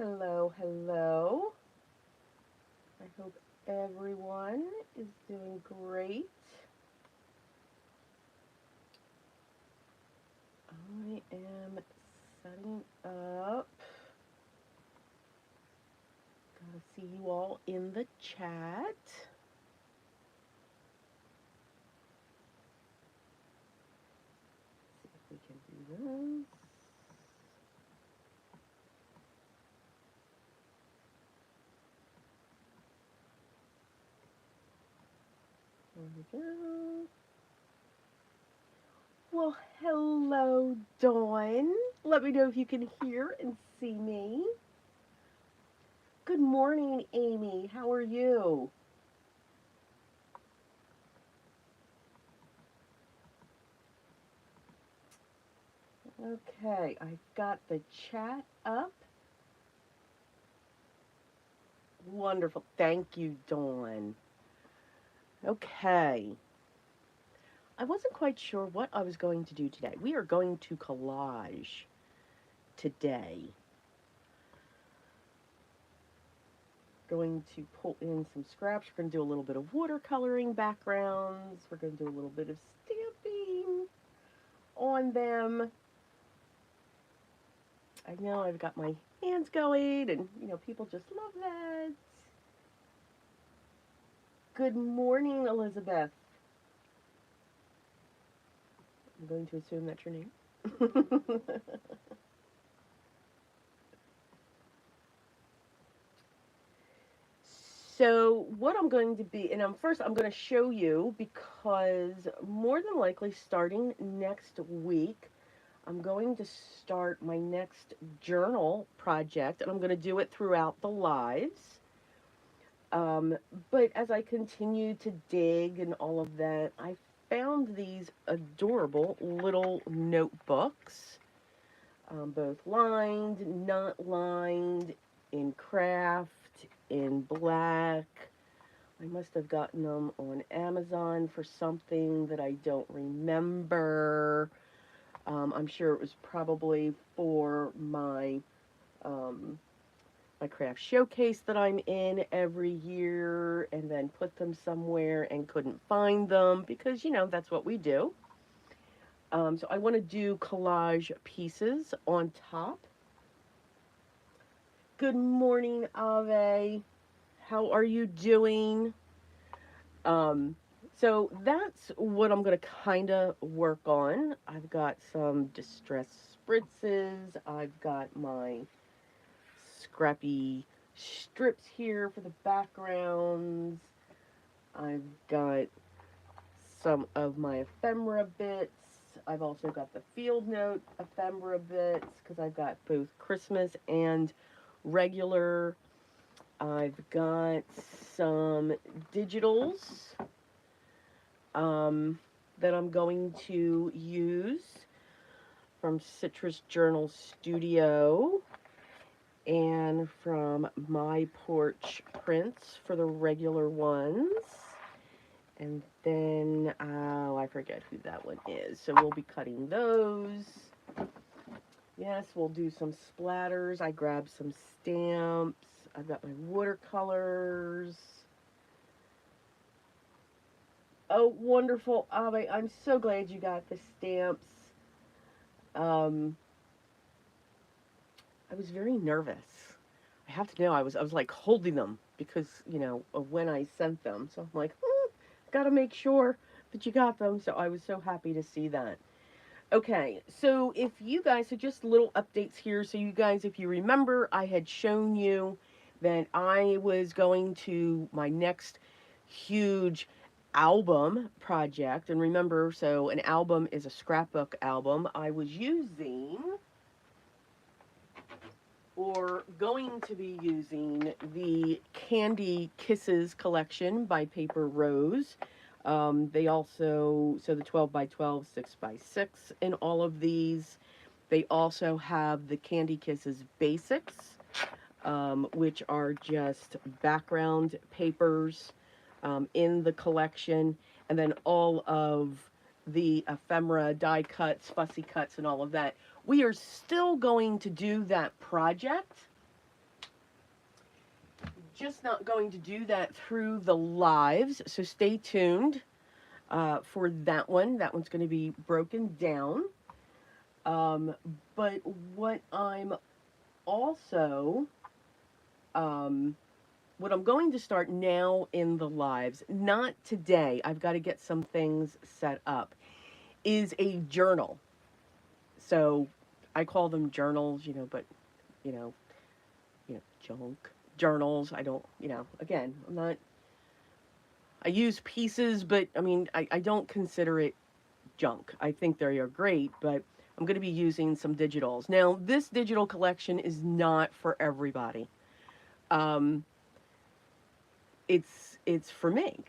Hello, hello. I hope everyone is doing great. I am setting up. Gotta see you all in the chat. See if we can do this. There we go. Well, hello, Dawn. Let me know if you can hear and see me. Good morning, Amy. How are you? Okay, I've got the chat up. Wonderful. Thank you, Dawn. Okay. I wasn't quite sure what I was going to do today. We are going to collage today. Going to pull in some scraps. We're going to do a little bit of watercoloring backgrounds. We're going to do a little bit of stamping on them. I know I've got my hands going, and people just love that. Good morning, Elizabeth. I'm going to assume that's your name. So what I'm going to be, and first I'm going to show you because more than likely starting next week, I'm going to start my next journal project, and I'm going to do it throughout the lives. But as I continue to dig and all of that, I found these adorable little notebooks, both lined, not lined, in craft, in black. I must have gotten them on Amazon for something that I don't remember. I'm sure it was probably for um, my craft showcase that I'm in every year, and then put them somewhere and couldn't find them because that's what we do. So I want to do collage pieces on top. Good morning, Ave. How are you doing? Um, so that's what I'm going to kind of work on. I've got some distress spritzes. I've got my scrappy strips here for the backgrounds. I've got some of my ephemera bits. I've also got the field note ephemera bits because I've got both Christmas and regular. I've got some digitals that I'm going to use from Citrus Journal Studio and from My Porch Prints for the regular ones. And then, oh, I forget who that one is. So we'll be cutting those. Yes, we'll do some splatters. I grabbed some stamps. I've got my watercolors. Oh, wonderful, Ave. I'm so glad you got the stamps. Um, I was very nervous. I have to know I was like holding them because, of when I sent them. So I'm like, gotta make sure that you got them. So I was so happy to see that. Okay, so if you guys, so just little updates here. So you guys, if you remember, I had shown you that I was going to my next huge album project. And remember, so an album is a scrapbook album. I was using, or going to be using, the Candy Kisses collection by Paper Rose. They also, so the 12 by 12, 6 by 6 in all of these. They also have the Candy Kisses Basics, which are just background papers in the collection. And then all of the ephemera, die cuts, fussy cuts, and all of that. We are still going to do that project. just not going to do that through the lives, so stay tuned for that one. That one's going to be broken down. Um, but what I'm also, um, what I'm going to start now in the lives, not today, I've got to get some things set up, is a journal. So I call them journals, but, you know, junk journals. I don't, again, I'm not, I use pieces, but I mean, I don't consider it junk. I think they are great, but I'm going to be using some digitals. Now, this digital collection is not for everybody. Um, it's for me.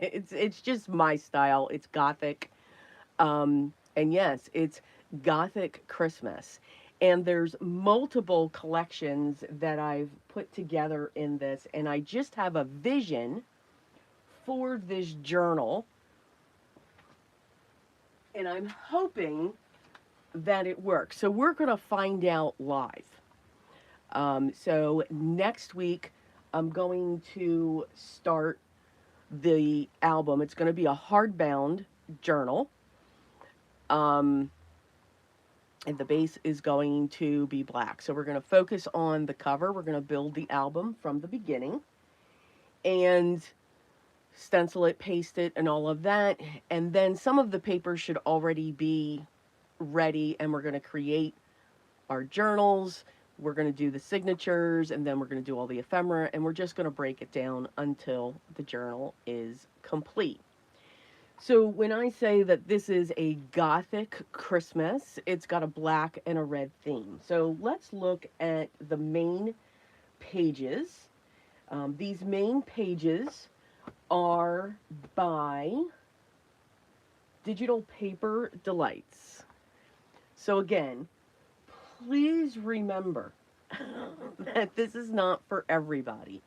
It's just my style. It's Gothic. And yes, it's Gothic Christmas. And there's multiple collections that I've put together in this, and I just have a vision for this journal, and I'm hoping that it works. So we're going to find out live. So next week, I'm going to start the album. It's going to be a hardbound journal. Um, and the base is going to be black. So we're going to focus on the cover. We're going to build the album from the beginning and stencil it, paste it, and all of that. And then some of the papers should already be ready, and we're going to create our journals. We're going to do the signatures, and then we're going to do all the ephemera, and we're just going to break it down until the journal is complete. So when I say that this is a Gothic Christmas, it's got a black and a red theme. So let's look at the main pages. These main pages are by Digital Paper Delights. So again, please remember that this is not for everybody.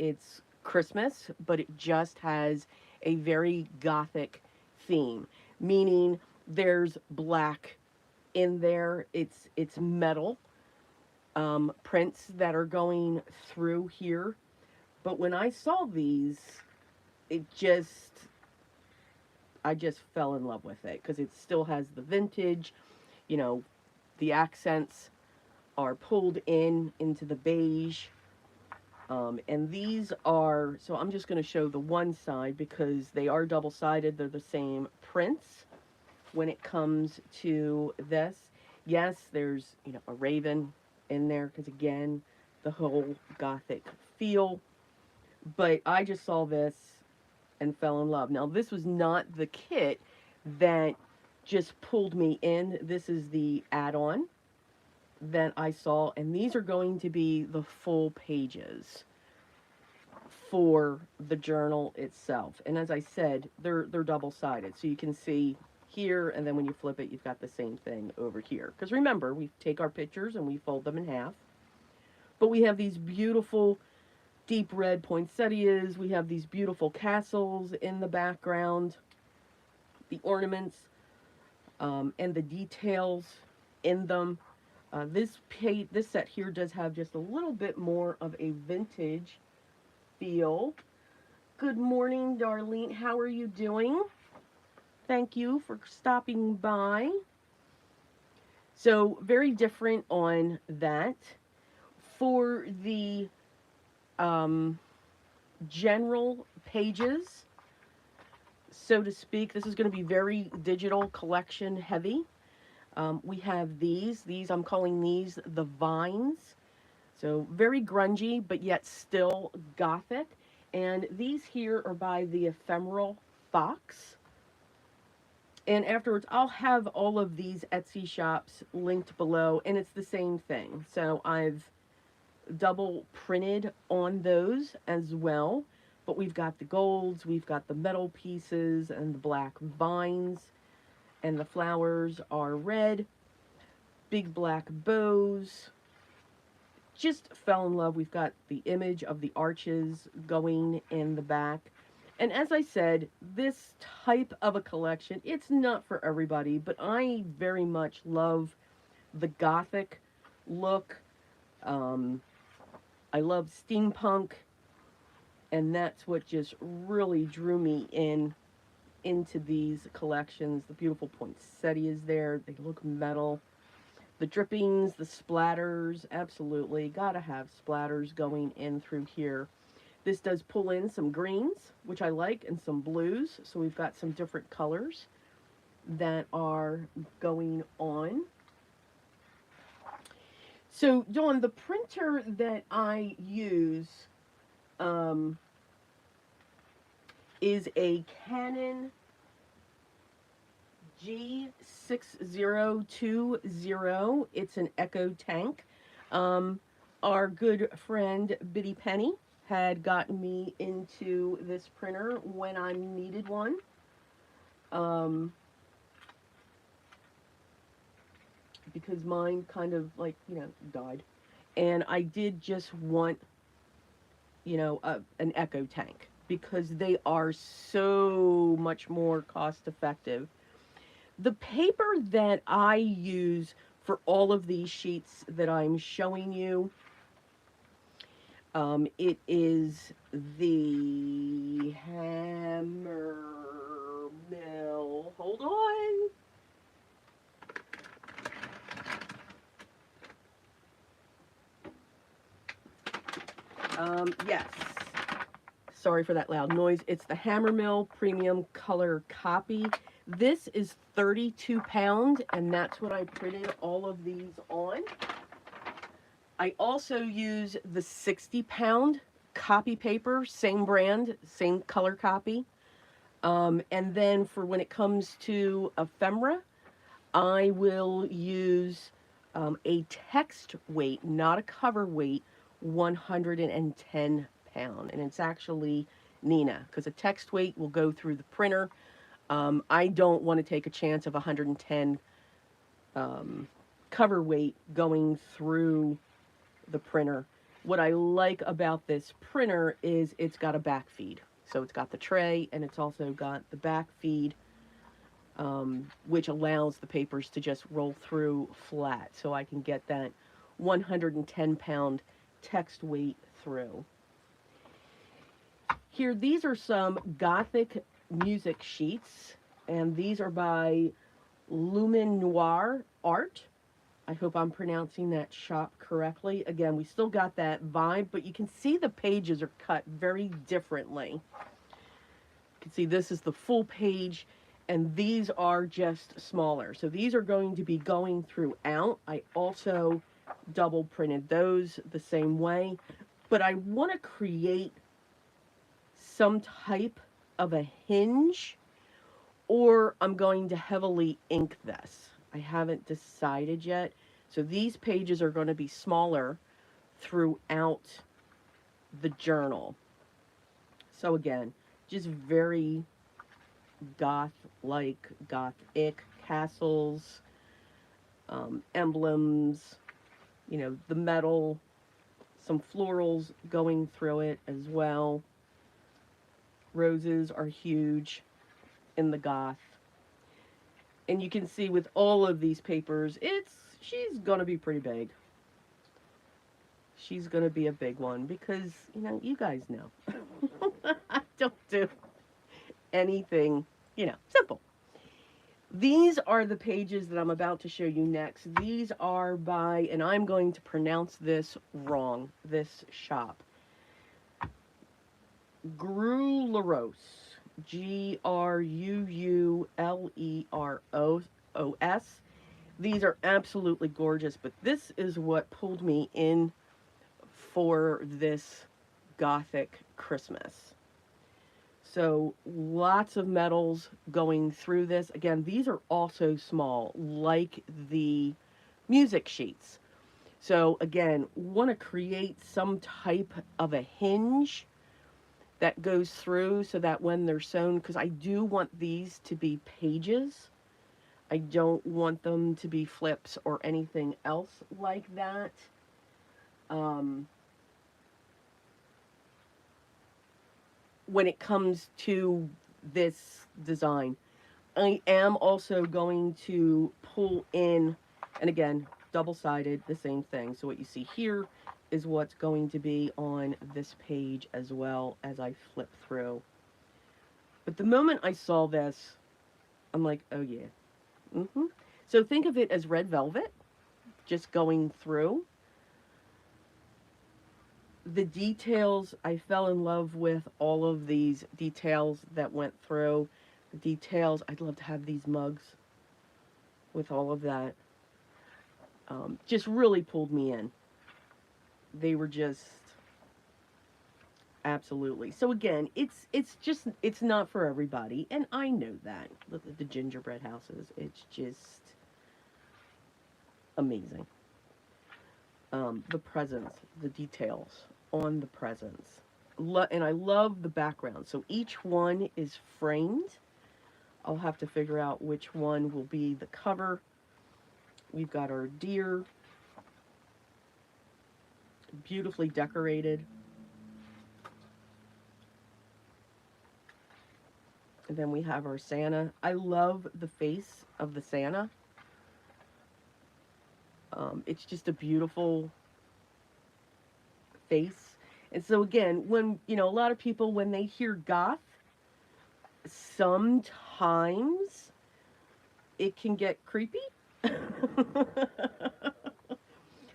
It's Christmas, but it just has a very Gothic theme, meaning there's black in there. It's metal prints that are going through here. But when I saw these, I just fell in love with it because it still has the vintage, you know, the accents are pulled into the beige. And these are, so I'm just going to show the one side because they are double-sided. They're the same prints when it comes to this. Yes, there's, a raven in there because, again, the whole Gothic feel. But I just saw this and fell in love. Now, this was not the kit that just pulled me in. This is the add-on that I saw, and these are going to be the full pages for the journal itself. And as I said, they're double-sided, so you can see here, and then when you flip it, you've got the same thing over here. Because remember, we take our pictures and we fold them in half. But we have these beautiful deep red poinsettias. We have these beautiful castles in the background, the ornaments, and the details in them. This set here does have just a little bit more of a vintage feel. Good morning, Darlene. How are you doing? Thank you for stopping by. So very different on that. For the general pages, so to speak, this is going to be very digital collection heavy. We have these I'm calling these the vines. So very grungy, but yet still Gothic. And these here are by the Ephemeral Fox. And afterwards, I'll have all of these Etsy shops linked below, and it's the same thing. So I've double printed on those as well. But we've got the golds, we've got the metal pieces, and the black vines. And the flowers are red, big black bows. Just fell in love. We've got the image of the arches going in the back. And as I said, this type of a collection, it's not for everybody, but I very much love the Gothic look. I love steampunk, and that's what just really drew me into these collections. The beautiful poinsettias there, they look metal. The drippings, the splatters, absolutely. Gotta have splatters going in through here. This does pull in some greens, which I like, and some blues. So we've got some different colors that are going on. So, Dawn, the printer that I use um, is a Canon G6020. It's an Echo Tank. Um, our good friend Biddy Penny had gotten me into this printer when I needed one. Um, because mine kind of like, died. And I did just want, an Echo Tank because they are so much more cost effective. The paper that I use for all of these sheets that I'm showing you, it is the Hammer Mill. Hold on. Yes. Sorry for that loud noise. It's the Hammermill Premium Color Copy. This is 32 pound, and that's what I printed all of these on. I also use the 60 pound copy paper, same brand, same color copy. And then for when it comes to ephemera, I will use a text weight, not a cover weight, 110 pound. And it's actually Nina, because a text weight will go through the printer. I don't want to take a chance of 110 cover weight going through the printer. What I like about this printer is it's got a back feed. So it's got the tray and it's also got the back feed, which allows the papers to just roll through flat. So I can get that 110 pound text weight through. Here, these are some Gothic music sheets, and these are by Lumen Noir Art. I hope I'm pronouncing that shop correctly. Again, we still got that vibe, but you can see the pages are cut very differently. You can see this is the full page, and these are just smaller. So these are going to be going throughout. I also double printed those the same way, but I want to create some type of a hinge, or I'm going to heavily ink this. I haven't decided yet. So these pages are going to be smaller throughout the journal. So again, just very goth-like, gothic castles, emblems, the metal, some florals going through it as well. Roses are huge in the goth. And you can see with all of these papers, she's going to be pretty big. She's going to be a big one because, you guys know. I don't do anything, simple. These are the pages that I'm about to show you next. These are by, and I'm going to pronounce this wrong, this shop. Gruleros. Gruuleros. These are absolutely gorgeous, but this is what pulled me in for this Gothic Christmas. So lots of metals going through this. Again, these are also small, like the music sheets. So again, want to create some type of a hinge that goes through so that when they're sewn, because I do want these to be pages. I don't want them to be flips or anything else like that. When it comes to this design, I am also going to pull in, and again, double-sided, the same thing. So what you see here is what's going to be on this page as well as I flip through. But the moment I saw this, I'm like, oh yeah. So think of it as red velvet, just going through. The details, I fell in love with all of these details that went through. The details, I'd love to have these mugs with all of that. Just really pulled me in. They were just absolutely. So again, it's not for everybody, and I know that. Look at the gingerbread houses. It's just amazing. The presents, the details on the presents. And I love the background. So each one is framed. I'll have to figure out which one will be the cover. We've got our deer, beautifully decorated. And then we have our Santa. I love the face of the Santa. It's just a beautiful face. And so again, when, you know, a lot of people, when they hear goth, sometimes it can get creepy.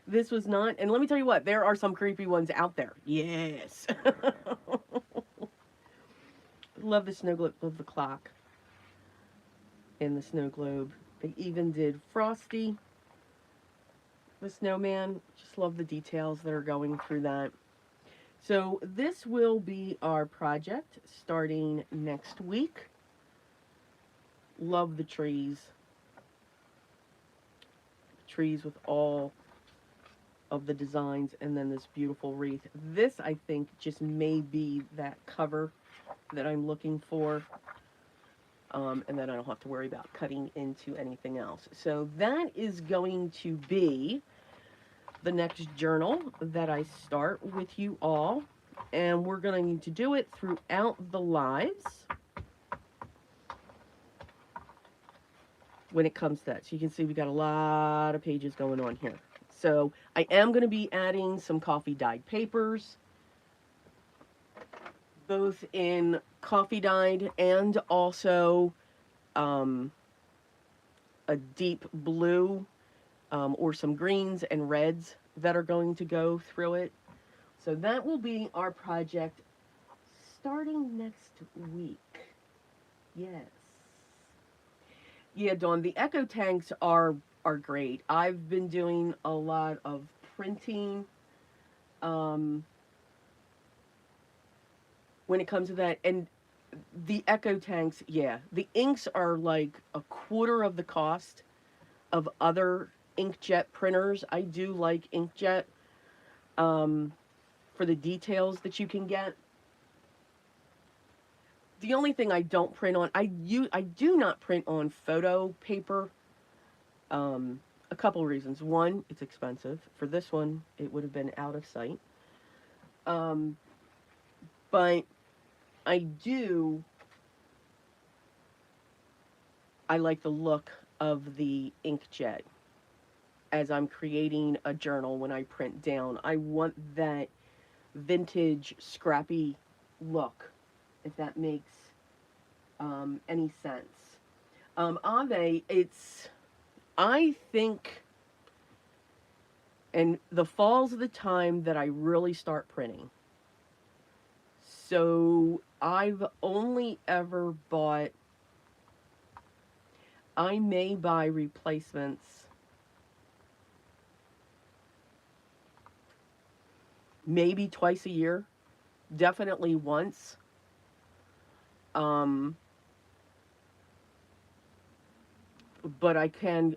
This was not, and let me tell you what, there are some creepy ones out there. Yes. Love the snow globe of the clock in the snow globe. They even did Frosty, the snowman. Just love the details that are going through that. So this will be our project starting next week. Love the trees. Trees with all of the designs, and then this beautiful wreath. This, I think, just may be that cover that I'm looking for. And then I don't have to worry about cutting into anything else. So that is going to be the next journal that I start with you all. And we're going to do it throughout the lives when it comes to that. So you can see we got a lot of pages going on here. So I am going to be adding some coffee dyed papers, both in coffee dyed and also a deep blue or some greens and reds that are going to go through it. So that will be our project starting next week. Yes. Yeah, Dawn, the echo tanks are great. I've been doing a lot of printing when it comes to that. And the echo tanks, yeah, the inks are like a quarter of the cost of other inkjet printers. I do like inkjet for the details that you can get. The only thing I don't print on, I do not print on photo paper. A couple reasons. One, it's expensive. For this one, it would have been out of sight. But I like the look of the inkjet as I'm creating a journal when I print down. I want that vintage, scrappy look, if that makes any sense. Ave, I think, and the fall's the time that I really start printing. So I've only ever bought, I may buy replacements maybe twice a year, definitely once. But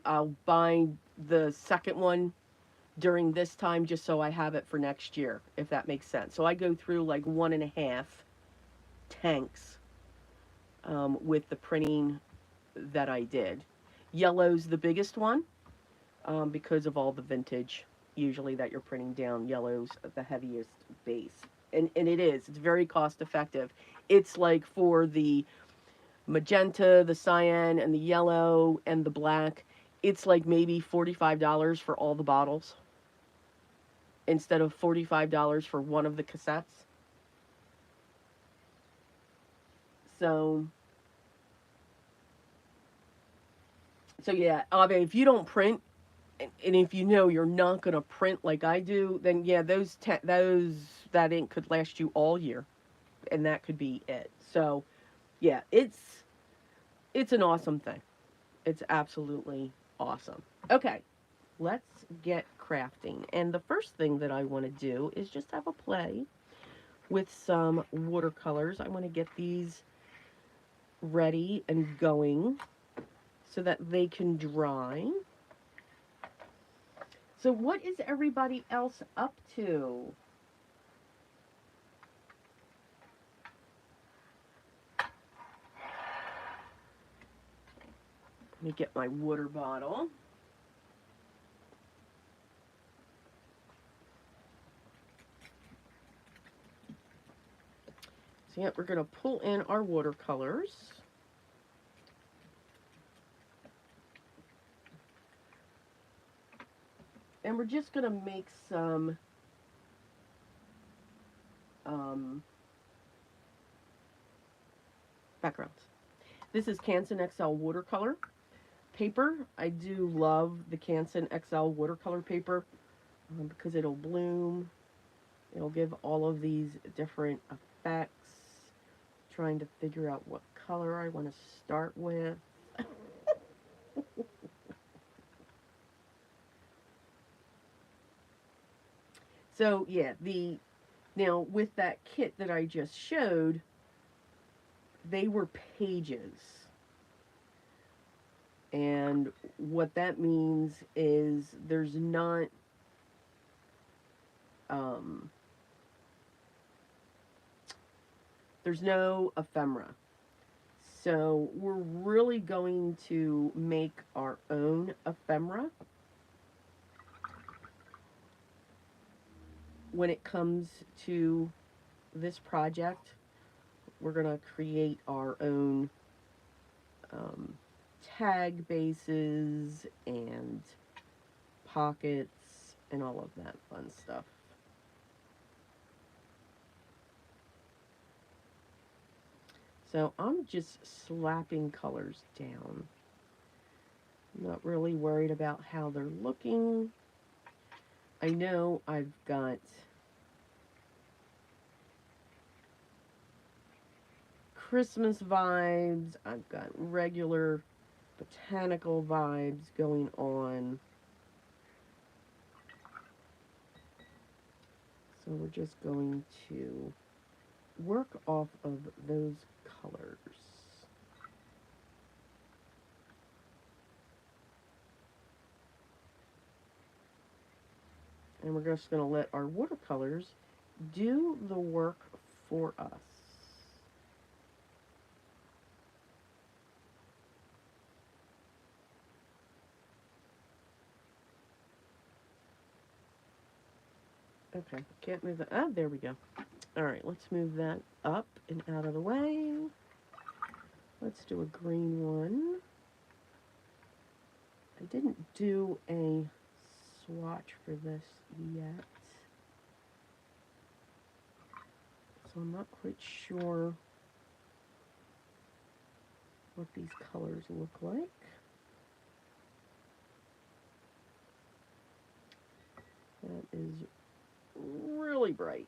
I'll buy the second one during this time just so I have it for next year, if that makes sense. So I go through like 1.5 tanks with the printing that I did. Yellow's the biggest one because of all the vintage usually that you're printing down. Yellow's the heaviest base. And it's very cost effective. It's like for the magenta, the cyan, and the yellow, and the black, it's like maybe $45 for all the bottles. instead of $45 for one of the cassettes. So, so yeah, Ave, if you don't print, and if you know you're not going to print like I do, then yeah, those that ink could last you all year, and that could be it. So, yeah, it's an awesome thing. It's absolutely awesome. Okay, let's get crafting. And the first thing that I want to do is just have a play with some watercolors. I want to get these ready and going so that they can dry. So what is everybody else up to? Let me get my water bottle. So yeah, we're going to pull in our watercolors. And we're just going to make some backgrounds. This is Canson XL watercolor paper. I do love the Canson XL watercolor paper because it'll bloom. It'll give all of these different effects. Trying to figure out what color I want to start with. So yeah, now with that kit that I just showed, they were pages. And what that means is there's not there's no ephemera. So we're really going to make our own ephemera when it comes to this project. We're going to create our own tag bases and pockets and all of that fun stuff. So I'm just slapping colors down. I'm not really worried about how they're looking. I know I've got Christmas vibes. I've got regular botanical vibes going on. So we're just going to work off of those colors. And we're just going to let our watercolors do the work for us. Okay, can't move that. Ah, there we go. All right, let's move that up and out of the way. Let's do a green one. I didn't do a swatch for this yet, so I'm not quite sure what these colors look like. That is really bright.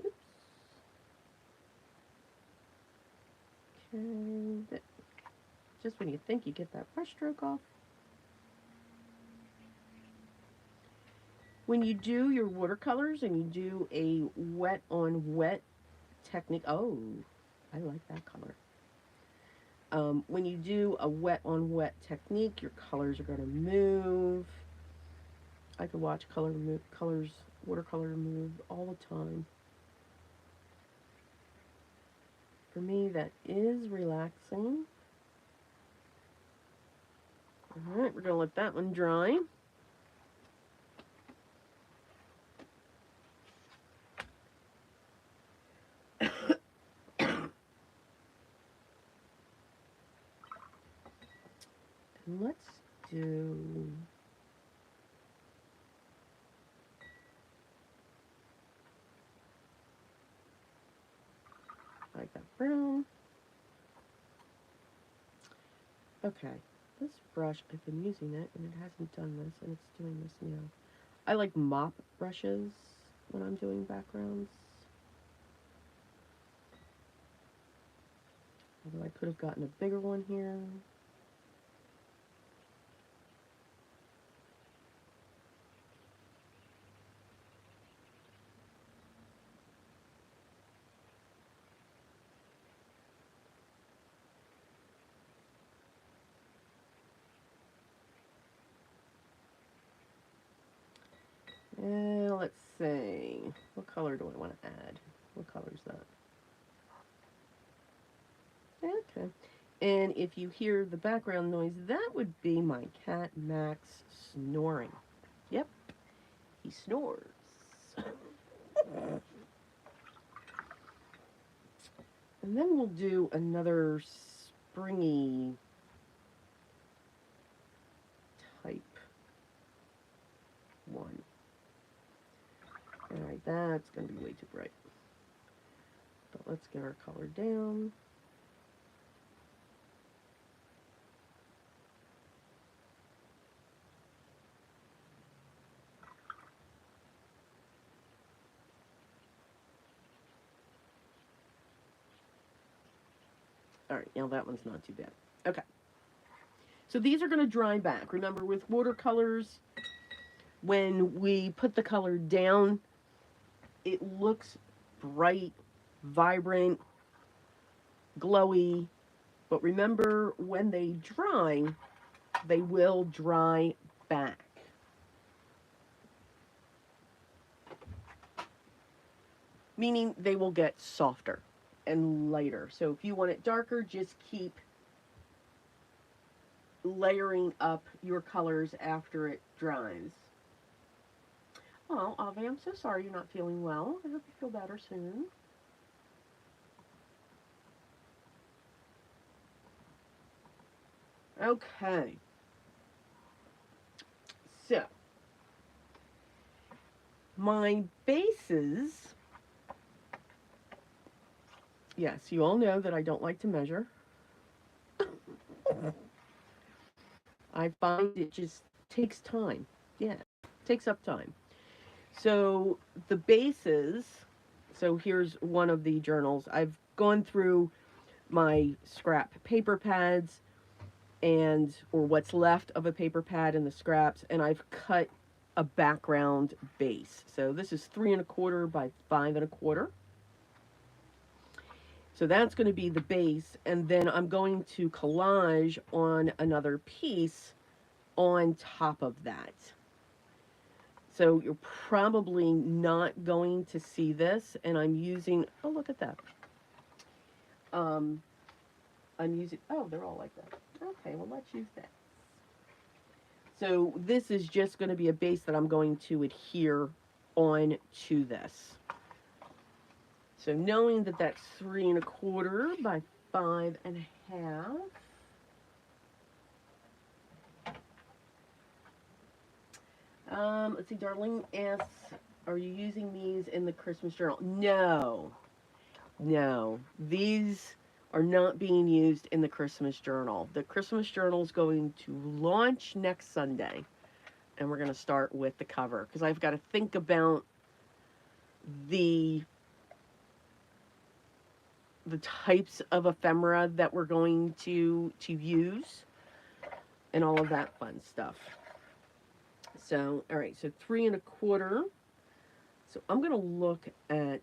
Oops. Okay. Just when you think you get that brush stroke off. When you do your watercolors and you do a wet on wet technique, oh, I like that color. When you do a wet on wet technique, your colors are going to move. I could watch watercolor move all the time. For me, that is relaxing. Alright, we're going to let that one dry. let's do... I got brown. Okay, this brush, I've been using it, and it hasn't done this, and it's doing this now. I like mop brushes when I'm doing backgrounds. Although I could have gotten a bigger one here. Let's see. What color do I want to add? What color is that? Okay. And if you hear the background noise, that would be my cat Max snoring. Yep, he snores. And then we'll do another springy type one. Alright, that's going to be way too bright. But let's get our color down. Alright, now that one's not too bad. Okay. So these are going to dry back. Remember, with watercolors, when we put the color down, it looks bright, vibrant, glowy. But remember, when they dry, they will dry back. Meaning they will get softer and lighter. So if you want it darker, just keep layering up your colors after it dries. Oh, Ave, I'm so sorry you're not feeling well. I hope you feel better soon. Okay. So, my bases, yes, you all know that I don't like to measure. I find it just takes time. Yeah, takes up time. So the bases, so here's one of the journals. I've gone through my scrap paper pads and, or what's left of a paper pad in the scraps, and I've cut a background base. So this is 3¼ by 5¼ So that's going to be the base, and then I'm going to collage on another piece on top of that. So you're probably not going to see this, and I'm using, oh, look at that. I'm using, oh, they're all like that. Okay, well, let's use that. So this is just going to be a base that I'm going to adhere on to this. So knowing that that's 3¼ by 5½. Let's see, Darlene asks, are you using these in the Christmas journal? No. No. These are not being used in the Christmas journal. The Christmas journal is going to launch next Sunday. And we're going to start with the cover. Because I've got to think about the types of ephemera that we're going to use. And all of that fun stuff. So, all right, so 3¼ So I'm going to look at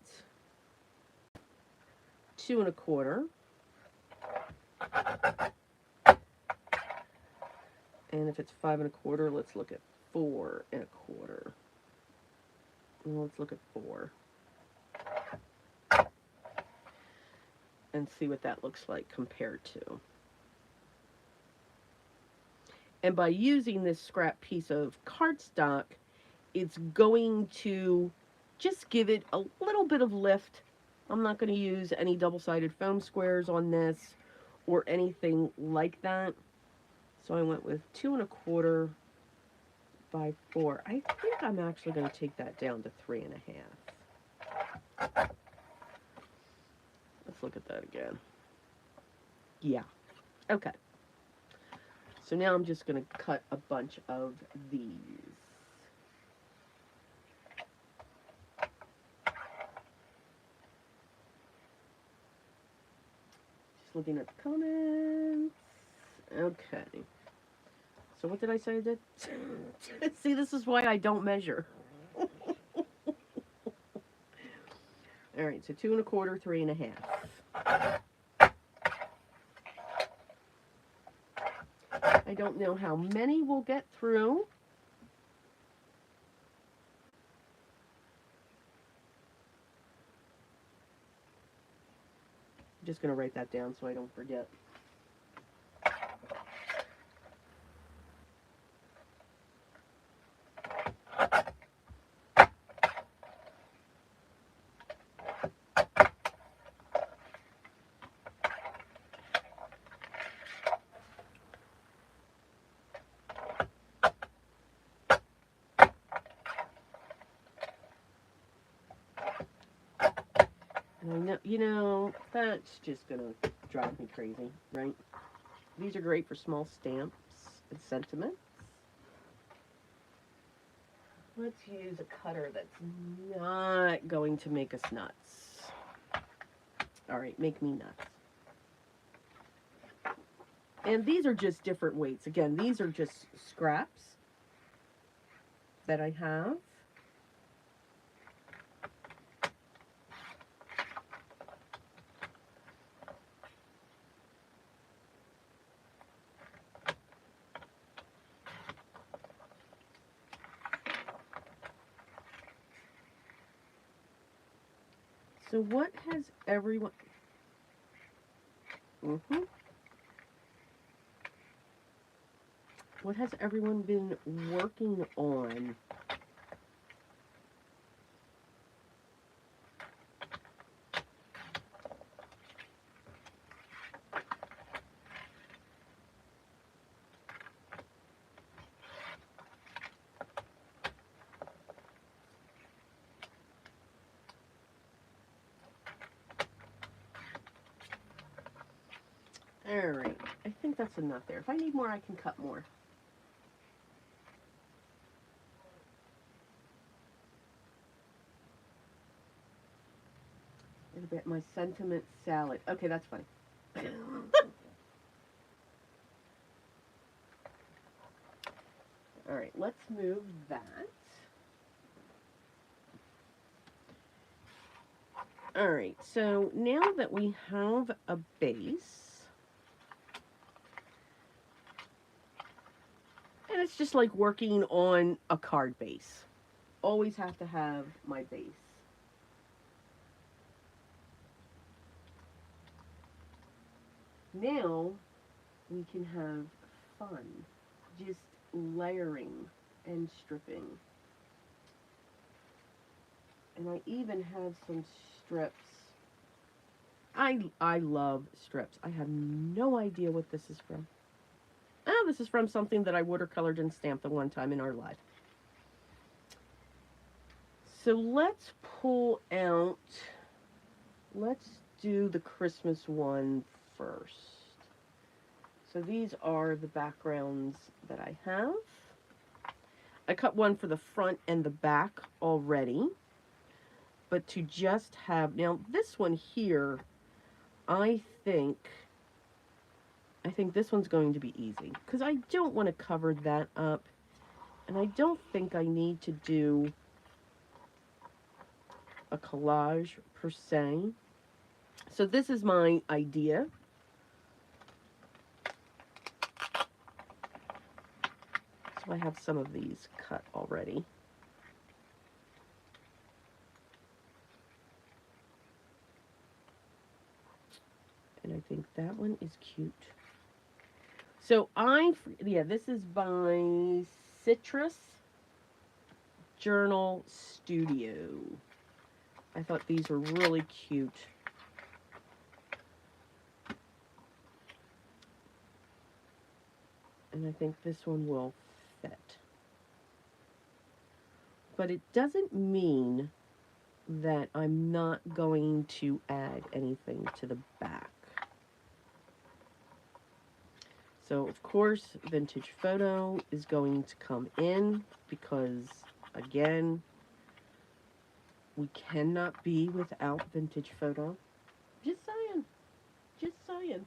2¼ And if it's 5¼ let's look at 4¼ And let's look at 4. And see what that looks like compared to. And by using this scrap piece of cardstock, it's going to just give it a little bit of lift. I'm not going to use any double-sided foam squares on this or anything like that. So I went with 2¼ by 4. I think I'm actually going to take that down to 3½. Let's look at that again. Yeah. Okay. So now I'm just going to cut a bunch of these. Just looking at the comments. Okay. So what did I say I did? See, this is why I don't measure. All right, so 2¼ 3½. I don't know how many we'll get through. I'm just going to write that down so I don't forget. And I know, you know, that's just going to drive me crazy, right? These are great for small stamps and sentiments. Let's use a cutter that's not going to make us nuts. All right, make me nuts. And these are just different weights. Again, these are just scraps that I have. So what has everyone... What has everyone been working on? All right, I think that's enough there. If I need more, I can cut more. A bit my sentiment salad. Okay, that's fine. All right, let's move that. All right, so now that we have a base, and it's just like working on a card base. Always have to have my base. Now we can have fun, just layering and stripping. And I even have some strips. I love strips. I have no idea what this is from. Oh, this is from something that I watercolored and stamped at one time in our life. So let's pull out, let's do the Christmas one first. So these are the backgrounds that I have. I cut one for the front and the back already. But to just have, now this one here, I think this one's going to be easy. Because I don't want to cover that up. And I don't think I need to do a collage per se. So this is my idea. So I have some of these cut already. And I think that one is cute. So this is by Citrus Journal Studio. I thought these were really cute. And I think this one will fit. But it doesn't mean that I'm not going to add anything to the back. So, of course, vintage photo is going to come in because, again, we cannot be without vintage photo. Just saying. Just saying.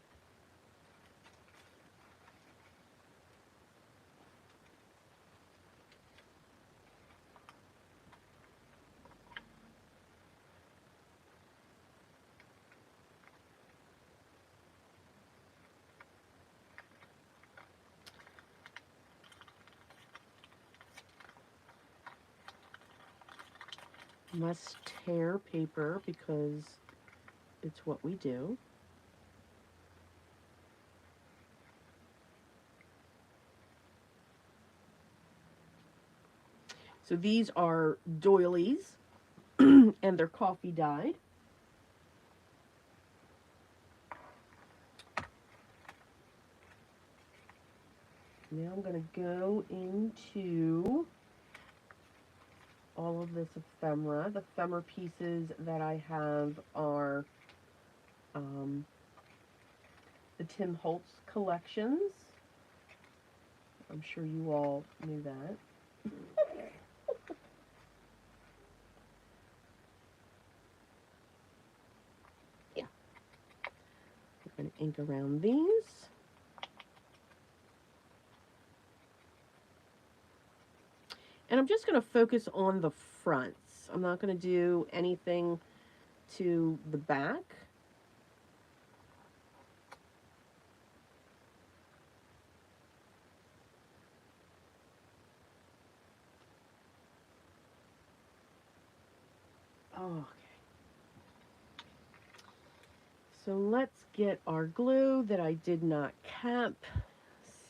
Must tear paper because it's what we do. So these are doilies and they're coffee dyed. Now I'm going to go into all of this ephemera. The ephemera pieces that I have are the Tim Holtz collections. I'm sure you all knew that. Yeah. I'm going to ink around these. And I'm just going to focus on the fronts. I'm not going to do anything to the back. Okay. So let's get our glue that I did not cap.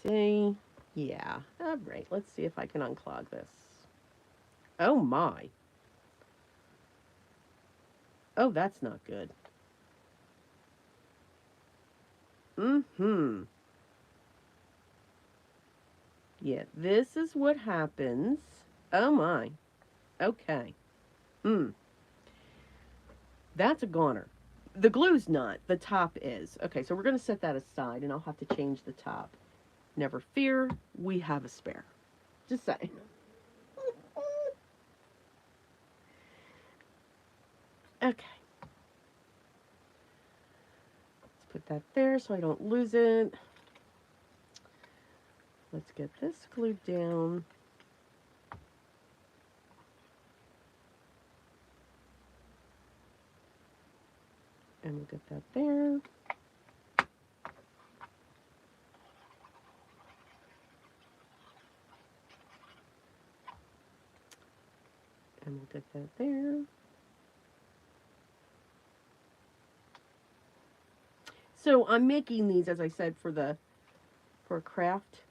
See? Yeah. All right. Let's see if I can unclog this. Oh my. Oh, that's not good. Mm-hmm. Yeah, this is what happens. Oh my. Okay. That's a goner. The glue's not. The top is. Okay, so we're going to set that aside, and I'll have to change the top. Never fear, we have a spare. Just saying. Okay. Let's put that there so I don't lose it. Let's get this glued down. And we'll get that there. And we'll get that there. So I'm making these, as I said, for a craft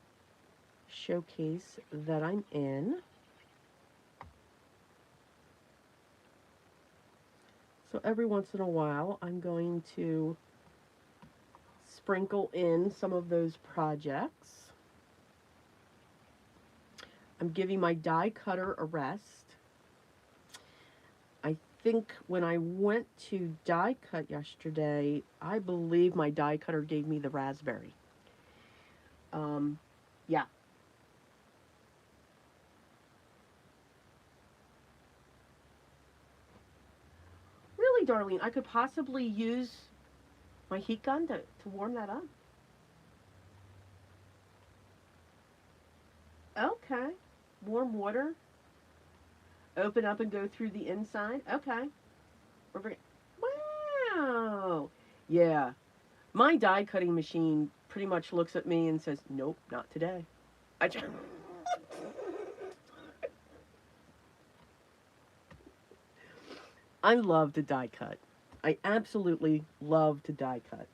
showcase that I'm in. So every once in a while, I'm going to sprinkle in some of those projects. I'm giving my die cutter a rest. I think when I went to die cut yesterday, I believe my die cutter gave me the raspberry. Yeah. Really, Darlene, I could possibly use my heat gun to warm that up. Okay. Warm water. Open up and go through the inside. Okay. Wow. Yeah. My die cutting machine pretty much looks at me and says, nope, not today. I just... I love to die cut. I absolutely love to die cut.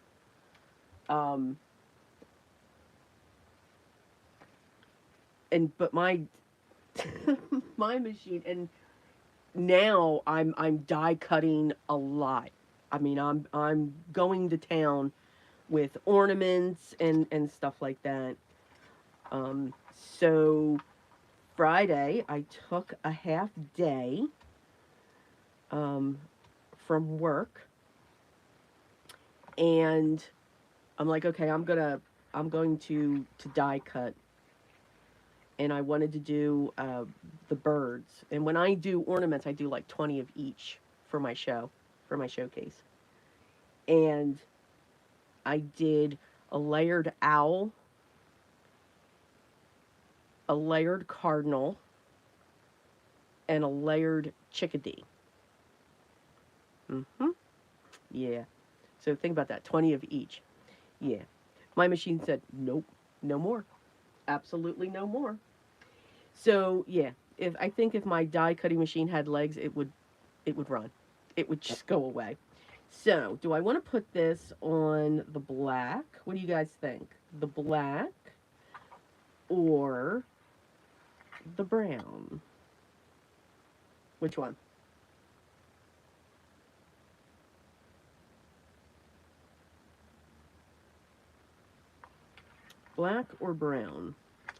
But my my machine, and now I'm die cutting a lot. I mean, I'm going to town with ornaments and stuff like that. So Friday, I took a half day um, from work, and I'm like, okay, I'm going to die cut, and I wanted to do the birds. And when I do ornaments, I do like 20 of each for my show, for my showcase. And I did a layered owl, a layered cardinal, and a layered chickadee. Mm-hmm. Yeah. So think about that, 20 of each. Yeah. My machine said, nope, no more. Absolutely no more. So yeah, if I think if my die cutting machine had legs, it would run. It would just go away. So, do I want to put this on the black? What do you guys think? The black or the brown? Which one? Black or brown?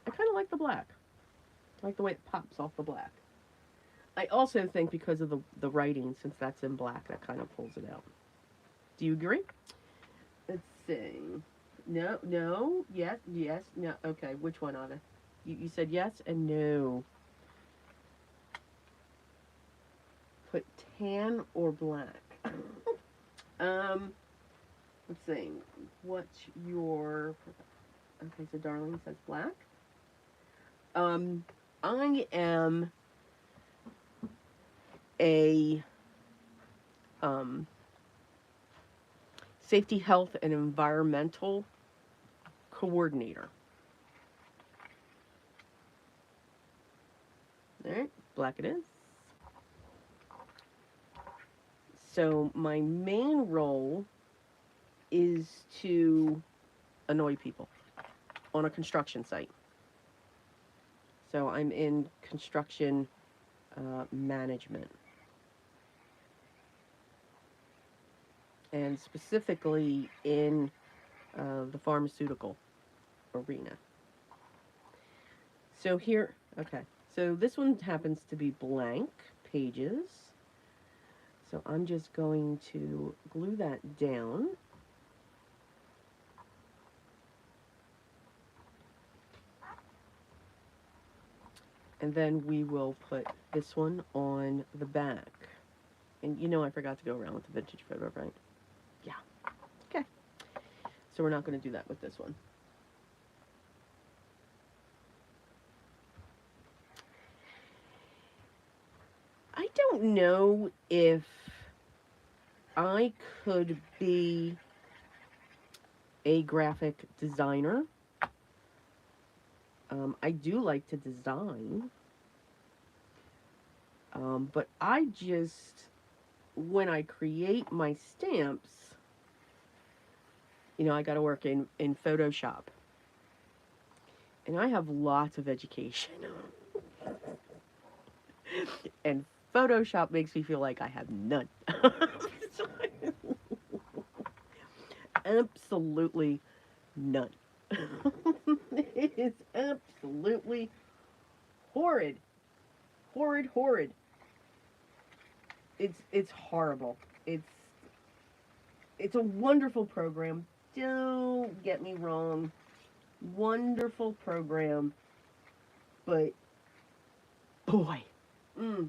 I kind of like the black. I like the way it pops off the black. I also think because of the writing, since that's in black, that kind of pulls it out. Do you agree? Let's see. No, no, yes, yes, no. Okay, which one, Anna? You said yes and no. Put tan or black. um, let's see. What's your? Okay, so Darling says black. Um, I am a um safety, health, and environmental coordinator. All right, black it is. So my main role is to annoy people on a construction site. So I'm in construction management, and specifically in the pharmaceutical arena. So here, okay, so this one happens to be blank pages. So I'm just going to glue that down. And then we will put this one on the back. And you know I forgot to go around with the vintage photo, right? Yeah. Okay. So we're not going to do that with this one. I don't know if I could be a graphic designer. I do like to design. But I just, when I create my stamps, I got to work in Photoshop. And I have lots of education. And Photoshop makes me feel like I have none. Absolutely none. It is absolutely horrid. Horrid, horrid. It's horrible. It's a wonderful program. Don't get me wrong. Wonderful program. But boy. Mm.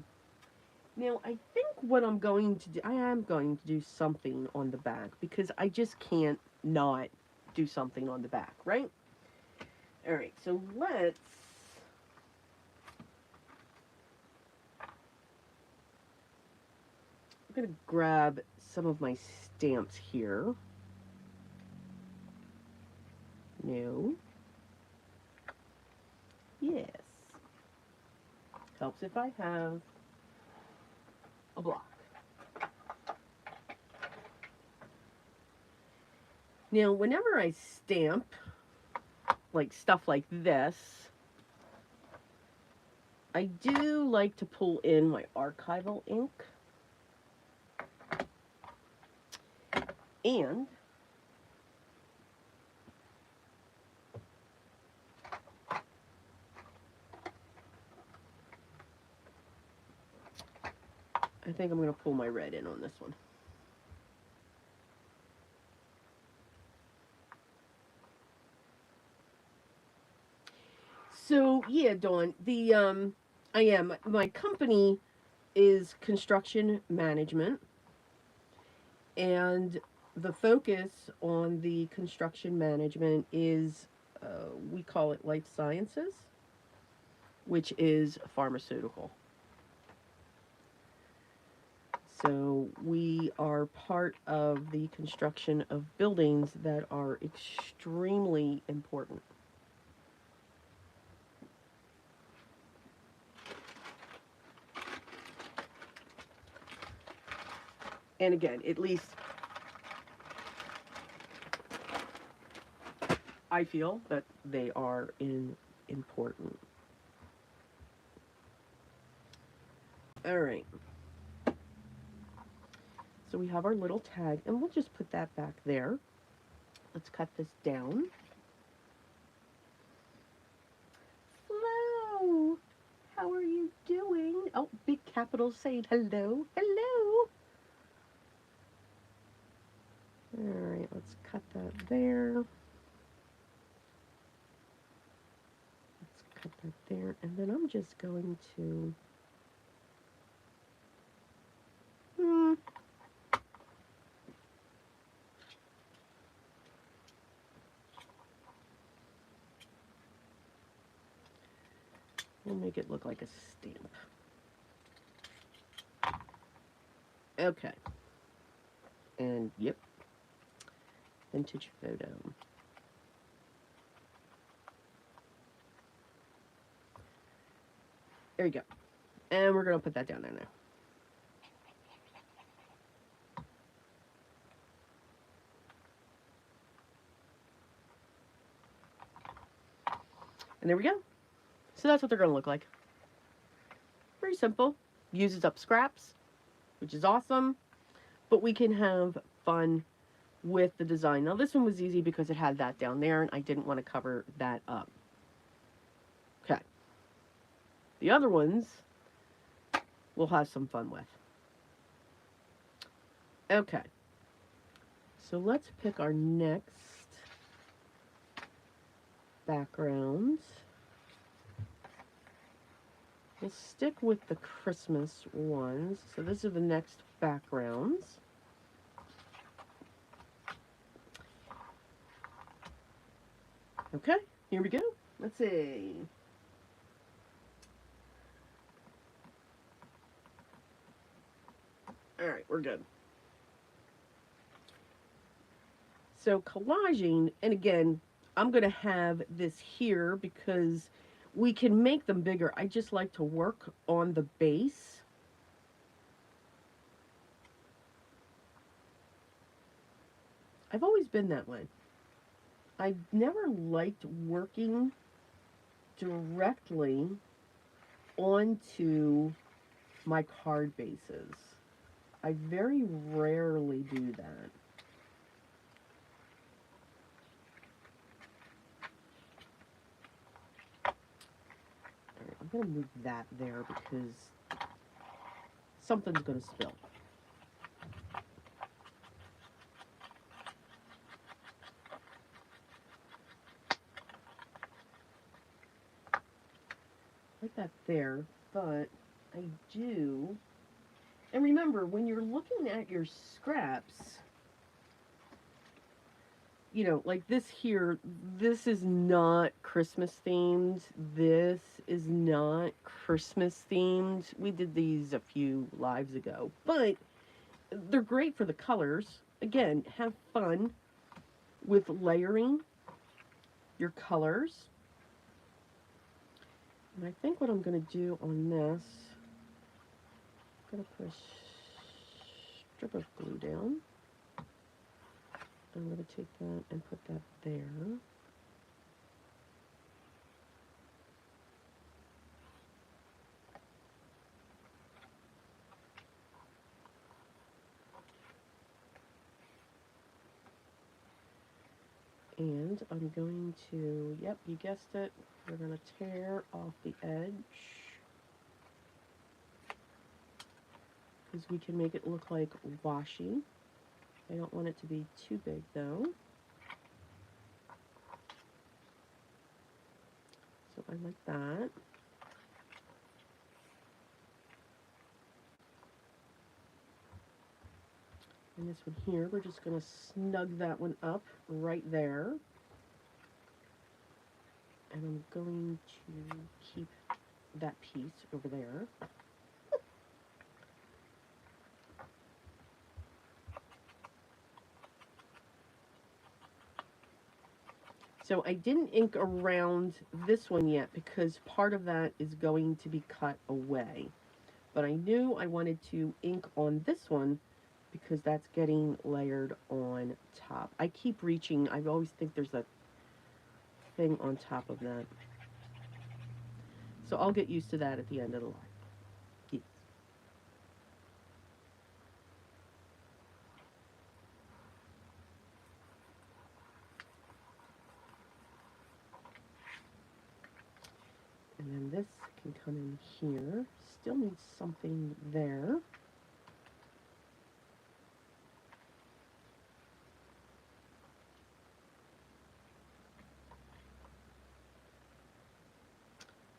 Now, I think what I'm going to do, I am going to do something on the back because I just can't not do something on the back, right? All right, so I'm going to grab some of my stamps here. No. Yes. Helps if I have a block. Now, whenever I stamp, like stuff like this, I do like to pull in my archival ink. And think I'm going to pull my red in on this one. So yeah, Dawn, my company is construction management, and the focus on the construction management is we call it life sciences, which is pharmaceutical. So we are part of the construction of buildings that are extremely important. And again, at least I feel that they are important. All right. So we have our little tag, and we'll just put that back there. Let's cut this down. Hello. How are you doing? Oh, big capitals saying hello. Hello. All right, let's cut that there. Let's cut that there. And then I'm just going to... We'll make it look like a stamp. Okay. And, yep. Vintage photo. There you go. And we're going to put that down there now. And there we go. So that's what they're going to look like. Very simple. Uses up scraps, which is awesome. But we can have fun with the design. Now this one was easy because it had that down there and I didn't want to cover that up. Okay. The other ones we'll have some fun with. Okay. So let's pick our next backgrounds. We'll stick with the Christmas ones. So these are the next backgrounds. Okay, here we go. Let's see. All right, we're good. So collaging, and again, I'm going to have this here because we can make them bigger. I just like to work on the base. I've always been that way. I never liked working directly onto my card bases. I very rarely do that. All right, I'm going to move that there because something's going to spill. Like that there, but I do. And remember, when you're looking at your scraps, you know, like this here, this is not Christmas themed. This is not Christmas themed. We did these a few lives ago, but they're great for the colors. Again, have fun with layering your colors. And I think what I'm going to do on this, I'm going to put a strip of glue down. I'm going to take that and put that there. And I'm going to, yep, you guessed it, we're going to tear off the edge. because we can make it look like washi. I don't want it to be too big though. So I like that. And this one here, we're just going to snug that one up right there. And I'm going to keep that piece over there. So I didn't ink around this one yet because part of that is going to be cut away. But I knew I wanted to ink on this one because that's getting layered on top. I keep reaching. I always think there's a thing on top of that. So I'll get used to that at the end of the line. Yes. And then this can come in here. Still needs something there.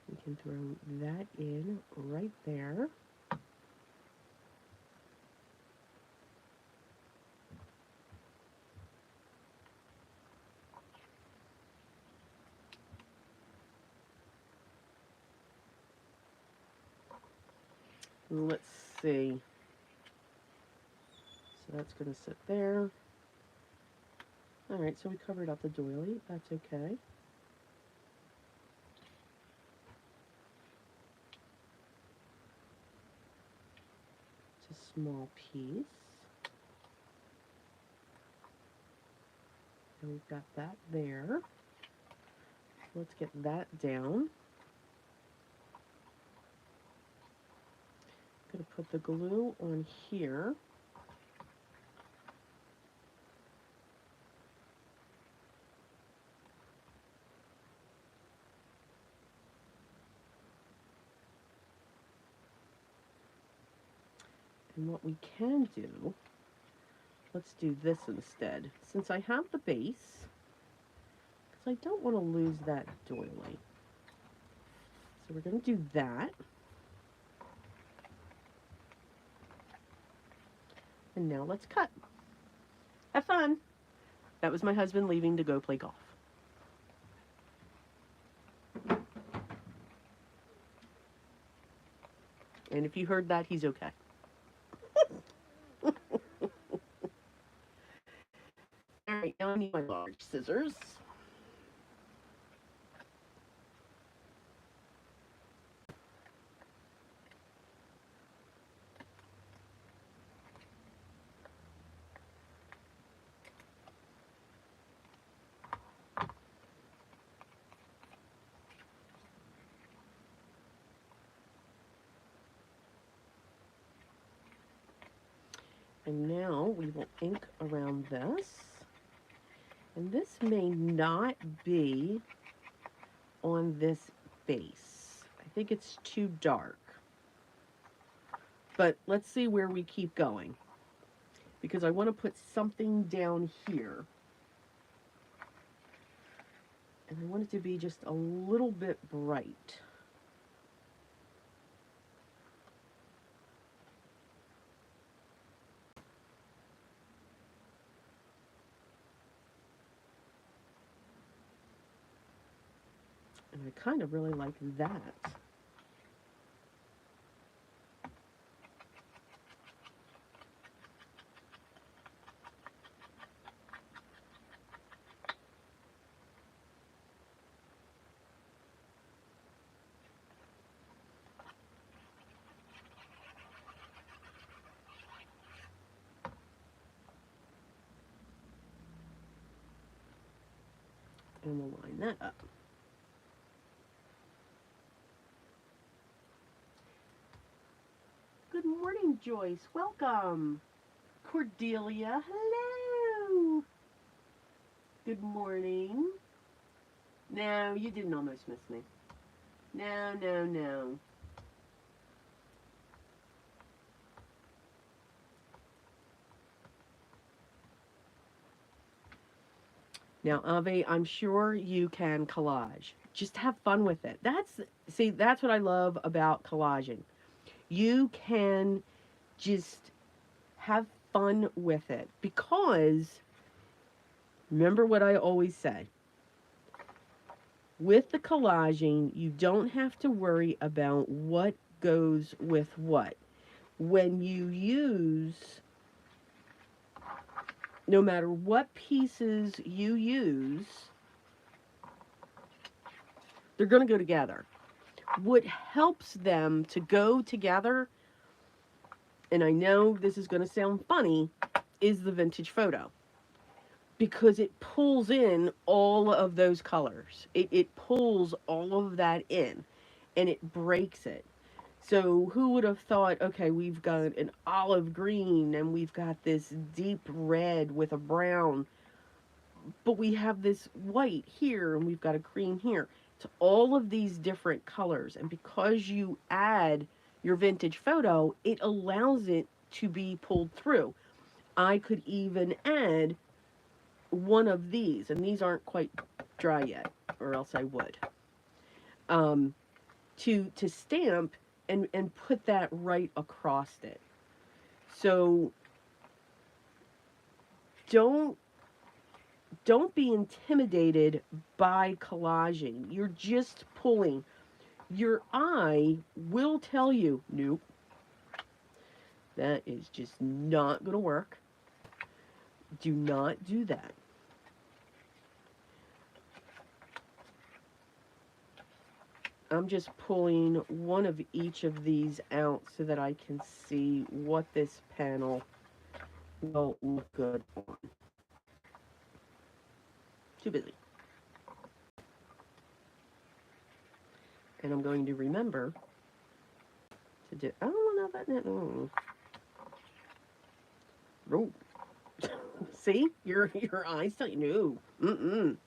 We can throw that in right there. Let's see. So that's going to sit there. All right, so we covered up the doily. That's okay. It's a small piece. And we've got that there. Let's get that down. I'm going to put the glue on here. And what we can do, let's do this instead. Since I have the base, because I don't want to lose that doily. So we're going to do that. And now let's cut. Have fun. That was my husband leaving to go play golf. And if you heard that, he's okay. All right, now I need my large scissors. And now we will ink around this. And this may not be on this base. I think it's too dark. But let's see where we keep going. Because I want to put something down here. And I want it to be just a little bit bright. And I kind of really like that. And we'll line that up. Good morning, Joyce. Welcome. Cordelia, hello. Good morning. No, you didn't almost miss me. No, no, no. Now, Ave, I'm sure you can collage. Just have fun with it. That's what I love about collaging. You can just have fun with it because remember what I always say. With the collaging, you don't have to worry about what goes with what. When you use, no matter what pieces you use, they're going to go together. What helps them to go together, and I know this is going to sound funny, is the vintage photo because it pulls in all of those colors. It pulls all of that in and it breaks it. So who would have thought, okay, we've got an olive green and we've got this deep red with a brown, but we have this white here and we've got a cream here. It's all of these different colors. And because you add your vintage photo, it allows it to be pulled through. I could even add one of these, and these aren't quite dry yet, or else I would, um, to stamp and put that right across it. So don't don't be intimidated by collaging. You're just pulling. Your eye will tell you, nope, that is just not going to work. Do not do that. I'm just pulling one of each of these out so that I can see what this panel will look good on. Too busy. And I'm going to remember to do, oh, no, that, no. Oh. See, your eyes tell you, no. Mm-mm.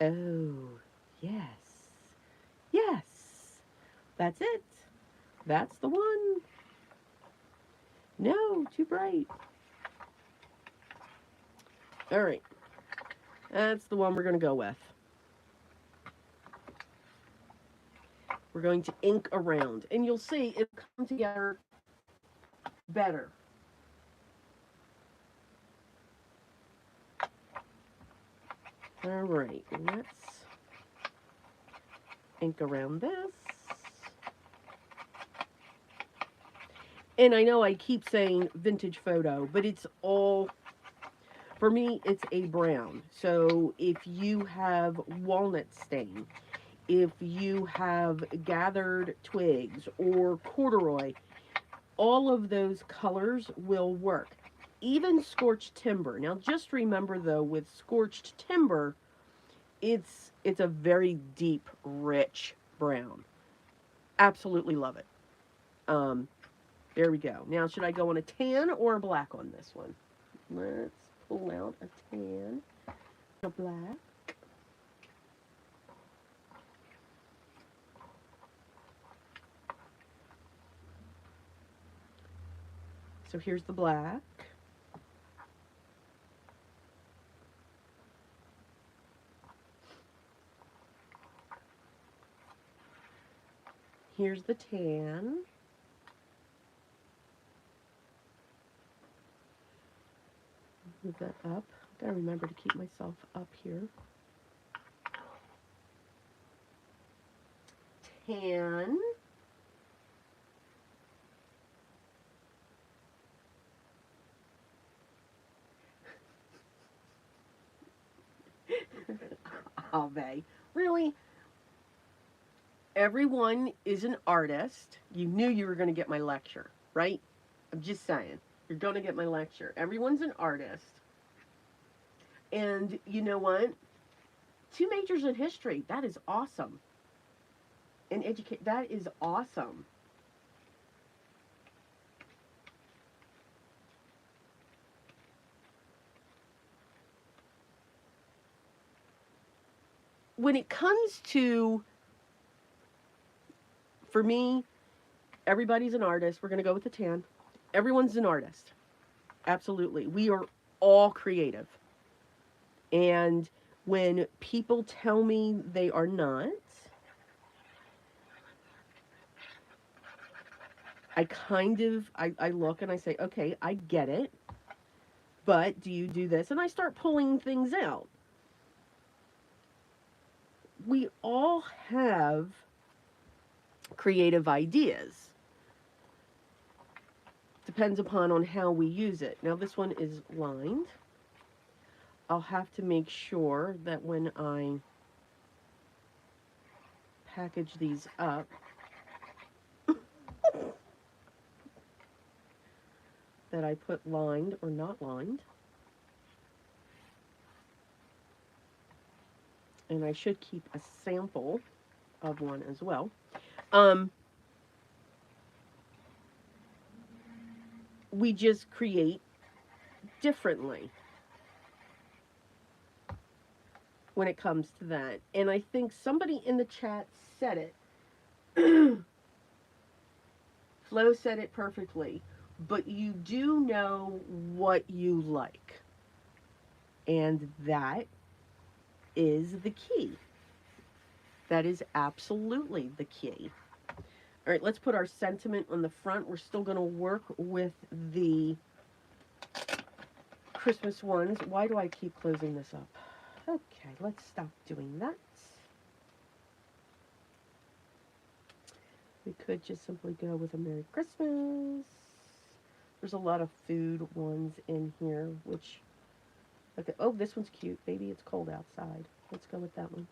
Oh, yes. Yes. That's it. That's the one. No, too bright. All right. That's the one we're going to go with. We're going to ink around. And you'll see it'll come together better. All right. Let's ink around this. And I know I keep saying vintage photo, but it's all, for me, it's a brown. So if you have walnut stain, if you have gathered twigs or corduroy, all of those colors will work. Even scorched timber. Now just remember though, with scorched timber, it's a very deep, rich brown. Absolutely love it. Um, there we go. Now should I go on a tan or a black on this one? Let's pull out a tan, a black. So here's the black. Here's the tan. Move that up. Gotta remember to keep myself up here. Tan. Ave. Really? Everyone is an artist. You knew you were going to get my lecture, right? I'm just saying. You're going to get my lecture. Everyone's an artist. And you know what? Two majors in history. That is awesome. And educate. That is awesome. When it comes to, for me, everybody's an artist. We're going to go with the tan. Everyone's an artist. Absolutely. We are all creative. And when people tell me they are not, I look and I say, okay, I get it, but do you do this? And I start pulling things out. We all have creative ideas. Depends upon on how we use it. Now this one is lined. I'll have to make sure that when I package these up, that I put lined or not lined. And I should keep a sample of one as well. Um, we just create differently when it comes to that. And I think somebody in the chat said it. Flo said it perfectly. But you do know what you like. And that is the key. That is absolutely the key. All right, let's put our sentiment on the front. We're still going to work with the Christmas ones. Why do I keep closing this up? Okay, let's stop doing that. We could just simply go with a Merry Christmas. There's a lot of food ones in here, which, okay, oh, this one's cute. Baby, it's cold outside. Let's go with that one.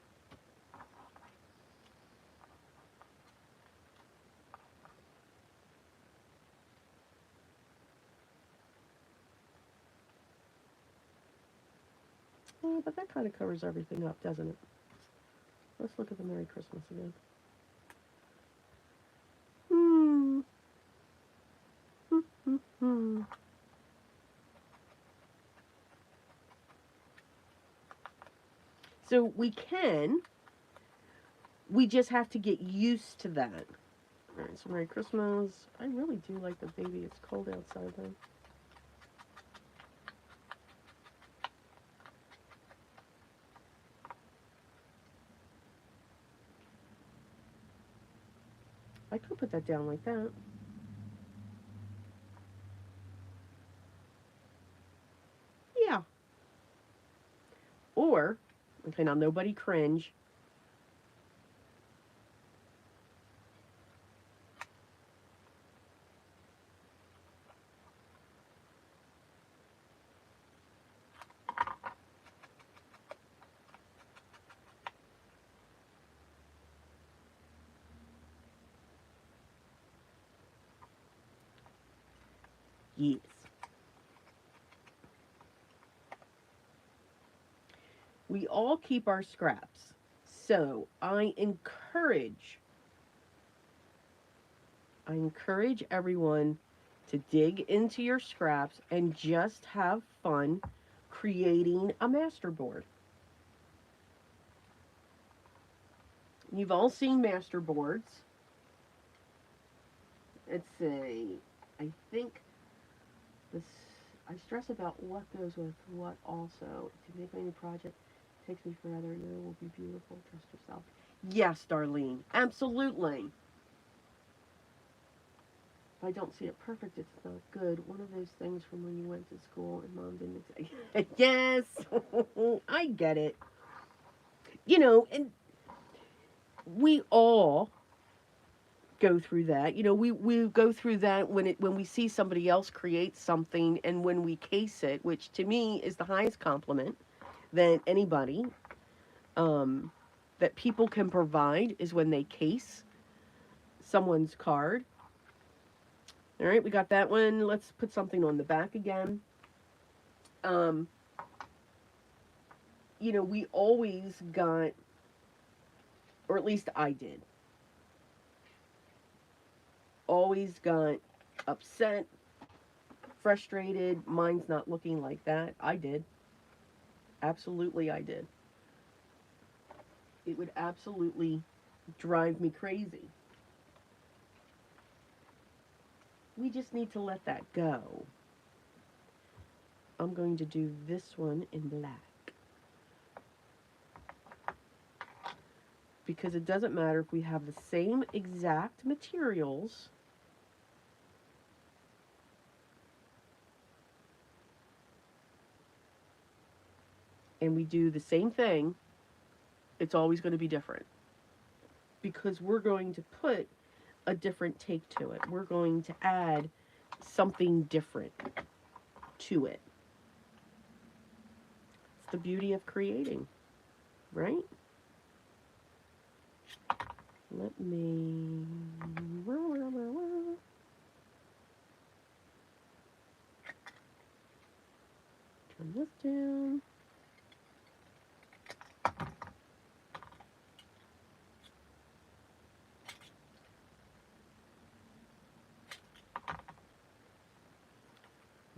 Oh, but that kind of covers everything up, doesn't it? Let's look at the Merry Christmas again. Hmm. So we just have to get used to that. All right, so Merry Christmas. I really do like the baby. It's cold outside though. I could put that down like that. Yeah. Or, okay, now nobody cringe. Yes. We all keep our scraps. So I encourage everyone to dig into your scraps and just have fun creating a master board. You've all seen master boards. It's I think this, I stress about what goes with what also. To make any project takes me forever. No, it will be beautiful. Trust yourself. Yes, Darlene. Absolutely. If I don't see it perfect, it's not good. One of those things from when you went to school and mom didn't say. Yes, I get it. You know, and we all go through that. You know, we go through that when we see somebody else create something and when we case it, which to me is the highest compliment that anybody that people can provide is when they case someone's card. All right, we got that one. Let's put something on the back again. Um, you know, we always got, or at least I did, always got upset, frustrated. Mine's not looking like that. I did. Absolutely, I did. It would absolutely drive me crazy. We just need to let that go. I'm going to do this one in black. Because it doesn't matter if we have the same exact materials. And we do the same thing, it's always going to be different. Because we're going to put a different take to it. We're going to add something different to it. It's the beauty of creating, right? Let me... turn this down.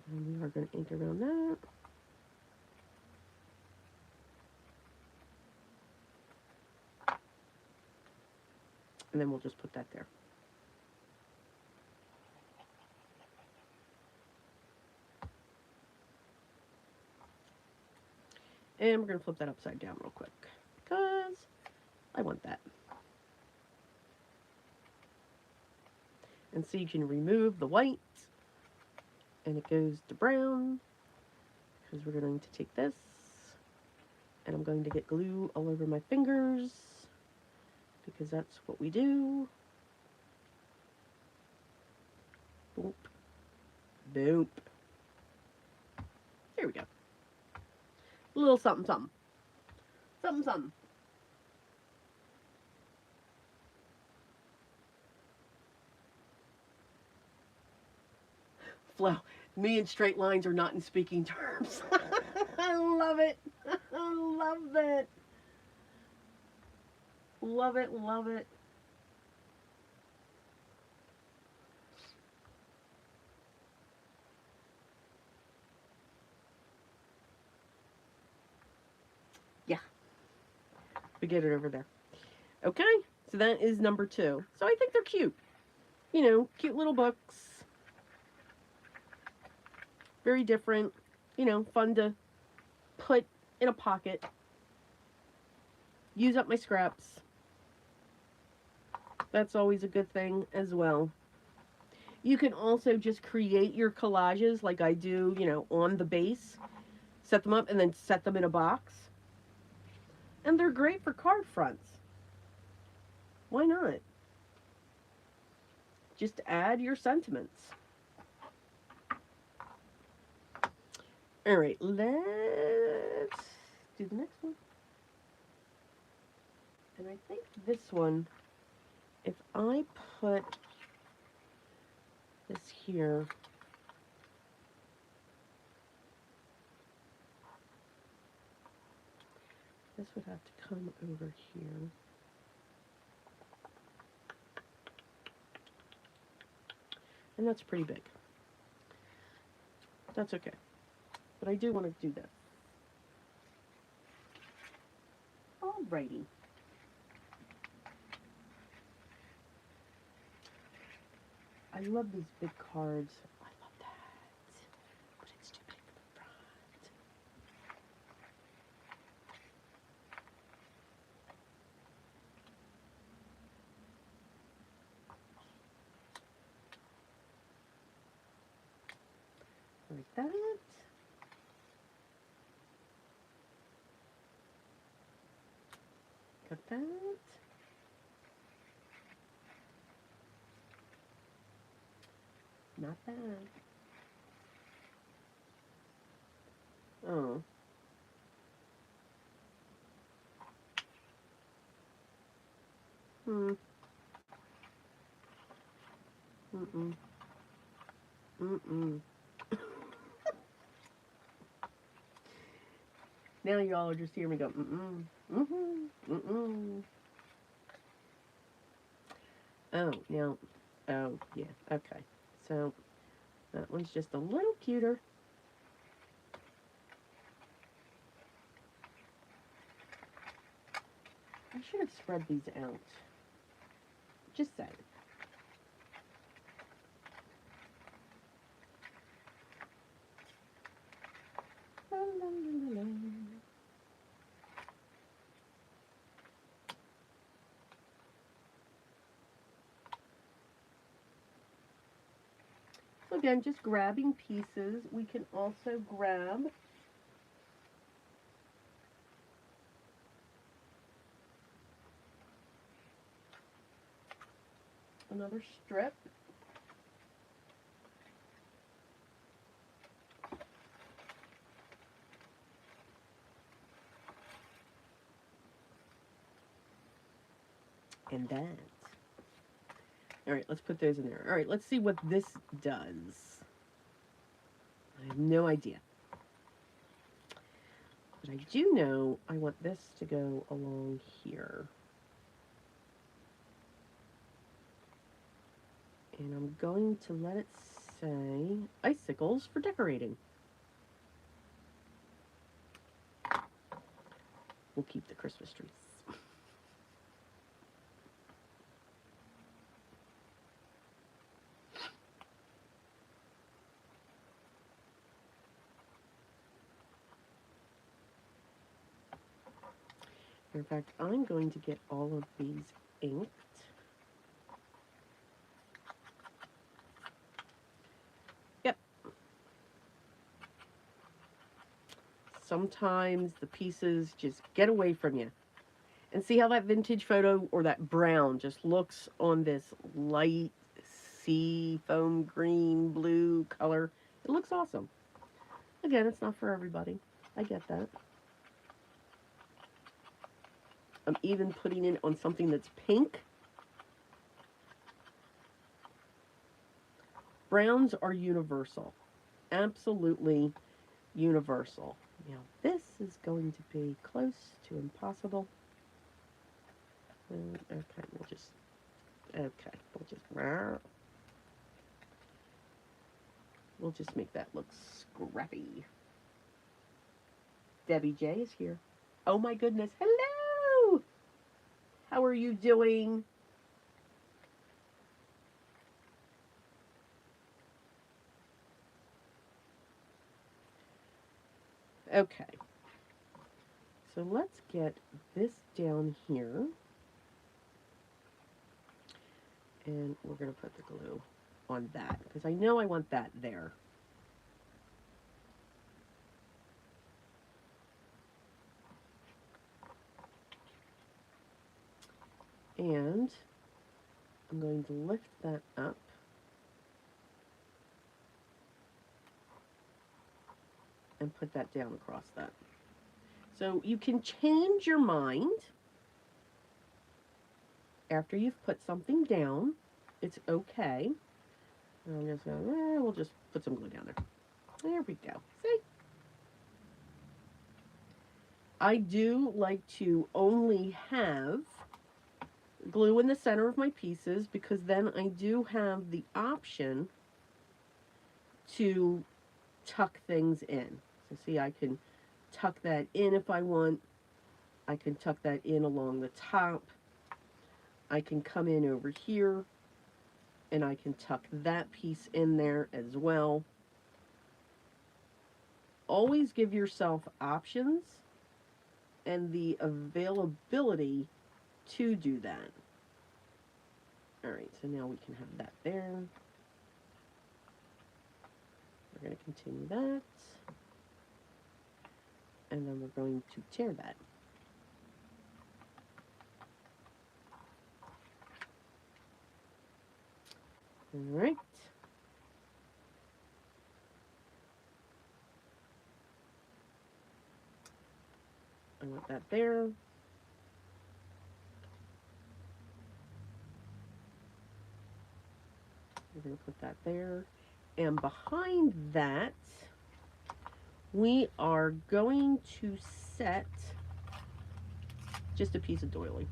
And we are going to ink around that. And then we'll just put that there. And we're going to flip that upside down real quick because I want that. And so you can remove the white and it goes to brown because we're going to take this and I'm going to get glue all over my fingers because that's what we do. Boop. Boop. There we go. A little something, something. Something, something. Flow. Me and straight lines are not in speaking terms. I love it. I love it. Love it, love it. Yeah. We get it over there. Okay, so that is number 2. So I think they're cute. You know, cute little books. Very different. You know, fun to put in a pocket. Use up my scraps. That's always a good thing as well. You can also just create your collages like I do, you know, on the base. Set them up and then set them in a box. And they're great for card fronts. Why not? Just add your sentiments. All right, let's do the next one. And I think this one, if I put this here, this would have to come over here. And that's pretty big. That's okay. But I do want to do that. Alrighty. I love these big cards. I love that. But it's too big for the front. Like that. Got that. Not bad. Oh. Hmm. Mm-mm. Mm-mm. Now y'all are just hearing me go, mm-mm. Mm-hmm. Mm-mm. Oh, now. Oh, yeah. Okay. So, that one's just a little cuter. I should have spread these out. Just saying. So again, just grabbing pieces. We can also grab another strip. And that. All right, let's put those in there. All right, let's see what this does. I have no idea. But I do know I want this to go along here. And I'm going to let it say icicles for decorating. We'll keep the Christmas trees. In fact, I'm going to get all of these inked. Yep. Sometimes the pieces just get away from you. And see how that vintage photo or that brown just looks on this light sea foam green blue color. It looks awesome. Again, it's not for everybody. I get that. I'm even putting it on something that's pink. Browns are universal. Absolutely universal. Now this is going to be close to impossible. Okay, we'll just make that look scrappy. Debbie J is here. Oh my goodness. Hello! How are you doing? Okay. So let's get this down here. And we're going to put the glue on that because I know I want that there. And I'm going to lift that up. And put that down across that. So you can change your mind after you've put something down. It's okay. I'm just going to, we'll just put some glue down there. There we go. See? I do like to only have glue in the center of my pieces because then I do have the option to tuck things in. So see, I can tuck that in if I want. I can tuck that in along the top. I can come in over here and I can tuck that piece in there as well. Always give yourself options and the availability to do that. All right, so now we can have that there. We're going to continue that. And then we're going to tear that. All right. I want that there. We're going to put that there. And behind that, we are going to set just a piece of doily.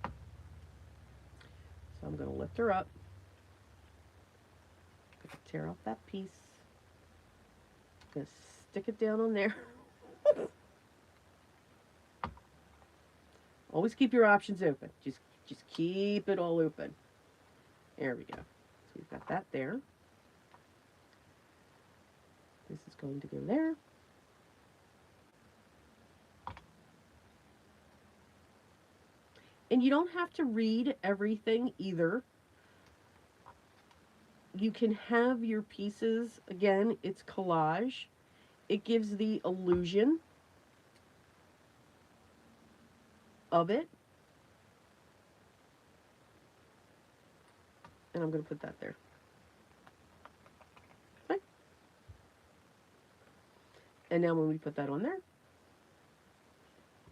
So I'm going to lift her up. Tear off that piece. I'm going to stick it down on there. Always keep your options open. Just keep it all open. There we go. So we've got that there. This is going to go there. And you don't have to read everything either. you can have your pieces, again, it's collage. It gives the illusion of it. And I'm going to put that there. Okay. And now when we put that on there,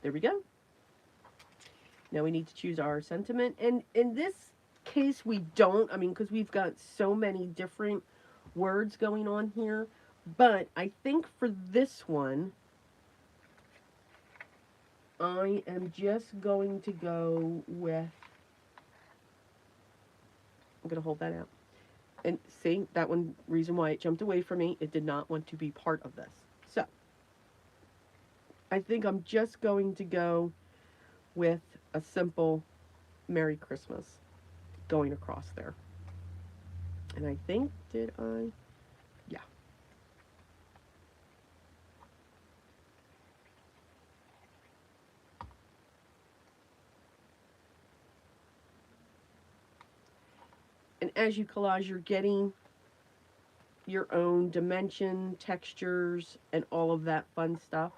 there we go. Now we need to choose our sentiment. And in this case, we don't, I mean, because we've got so many different words going on here. But I think for this one, I am just going to go with, I'm going to hold that out. And see, that one, reason why it jumped away from me, it did not want to be part of this. So, I think I'm just going to go with a simple Merry Christmas going across there. And I think, did I? Yeah. And as you collage, you're getting your own dimension, textures, and all of that fun stuff.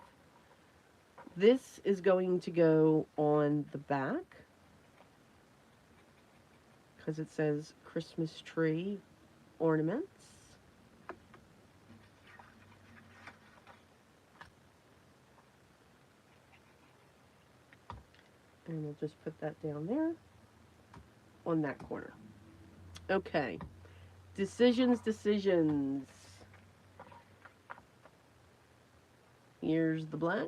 This is going to go on the back because it says Christmas tree ornaments. And we'll just put that down there on that corner. Okay. Decisions, decisions. Here's the black.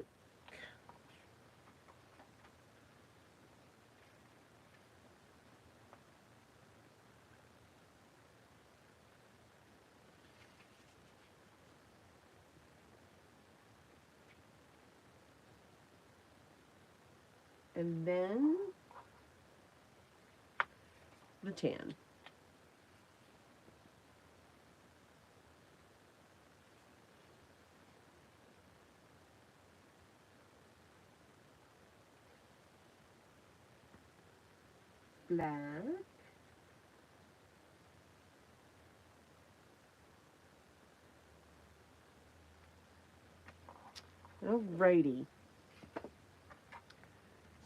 And then the tan. Black. Alrighty.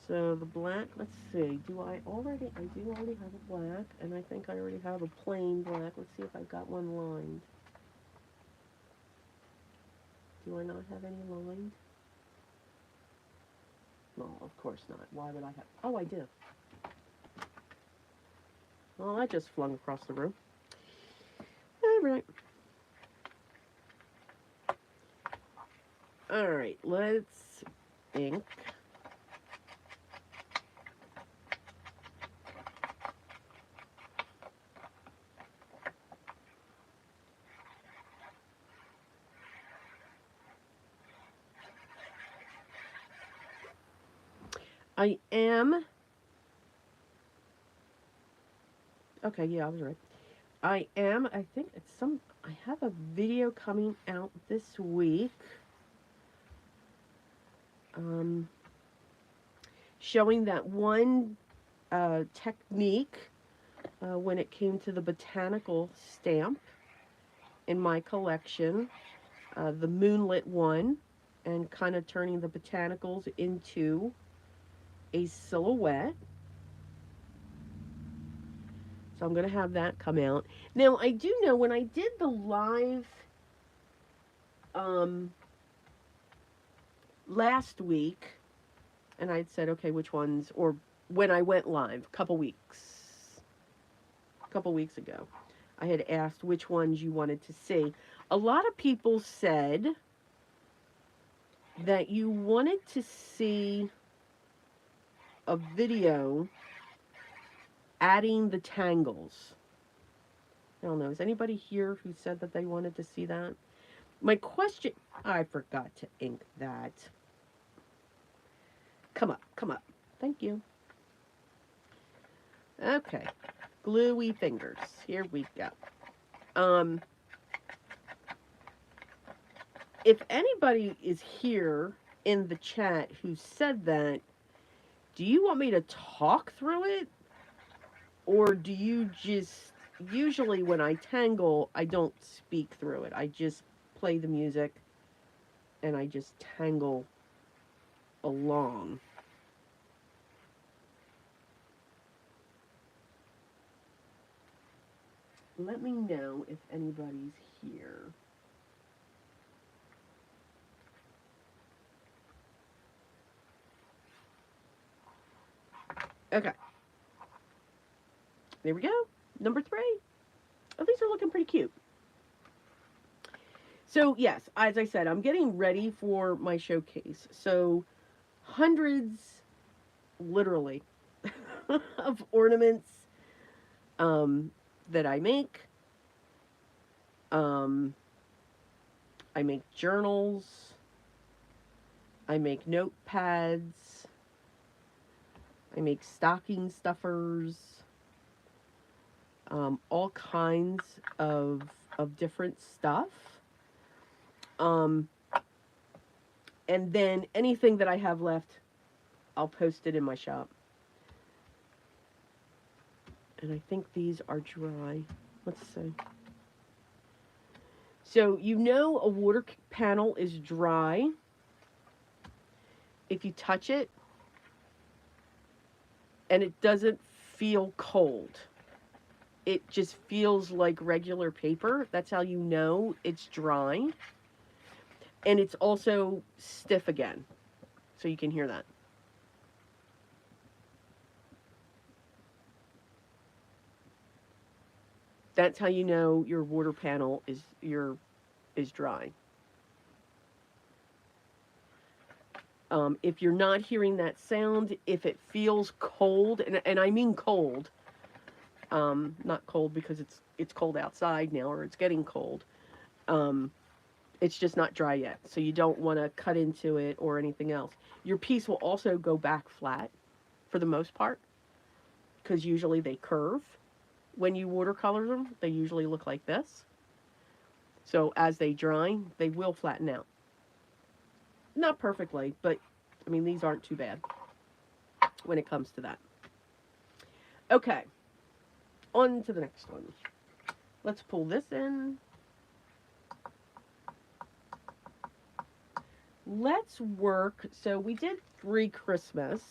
So the black, let's see, I do already have a black, and I think I already have a plain black. Let's see if I've got one lined. Do I not have any lined? No, of course not. Why would I have? Oh, I do. Well, I just flung across the room. Alright. Alright, let's ink. I am, okay, yeah, I was right. I think it's I have a video coming out this week, showing that one technique when it came to the Botanical stamp in my collection, the moonlit one, and kind of turning the botanicals into a silhouette. So I'm going to have that come out. Now, I do know when I did the live last week, and I'd said, okay, which ones, or when I went live a couple weeks ago, I had asked which ones you wanted to see. A lot of people said that you wanted to see a video adding the tangles. I don't know. Is anybody here who said that they wanted to see that? My question... I forgot to ink that. Come up, come up. Thank you. Okay. Gluey fingers. Here we go. If anybody is here in the chat who said that, do you want me to talk through it? Or do you just, usually when I tangle, I don't speak through it. I just play the music and I just tangle along. Let me know if anybody's here. Okay. There we go. Number 3. Oh, these are looking pretty cute. So, yes, as I said, I'm getting ready for my showcase. So, hundreds, literally, of ornaments that I make. Um, I make journals. I make notepads. I make stocking stuffers. All kinds of different stuff. And then anything that I have left, I'll post it in my shop. And I think these are dry. Let's see. So you know a water panel is dry if you touch it and it doesn't feel cold. It just feels like regular paper. That's how you know it's dry. And it's also stiff again. So you can hear that. That's how you know your water panel is dry. If you're not hearing that sound, if it feels cold, and I mean cold, not cold because it's cold outside now or it's getting cold, it's just not dry yet. So you don't want to cut into it or anything else. Your piece will also go back flat for the most part because usually they curve. When you watercolor them, they usually look like this. So as they dry, they will flatten out. Not perfectly, but I mean, these aren't too bad when it comes to that. Okay, on to the next one. Let's pull this in. Let's work, so we did 3 Christmas.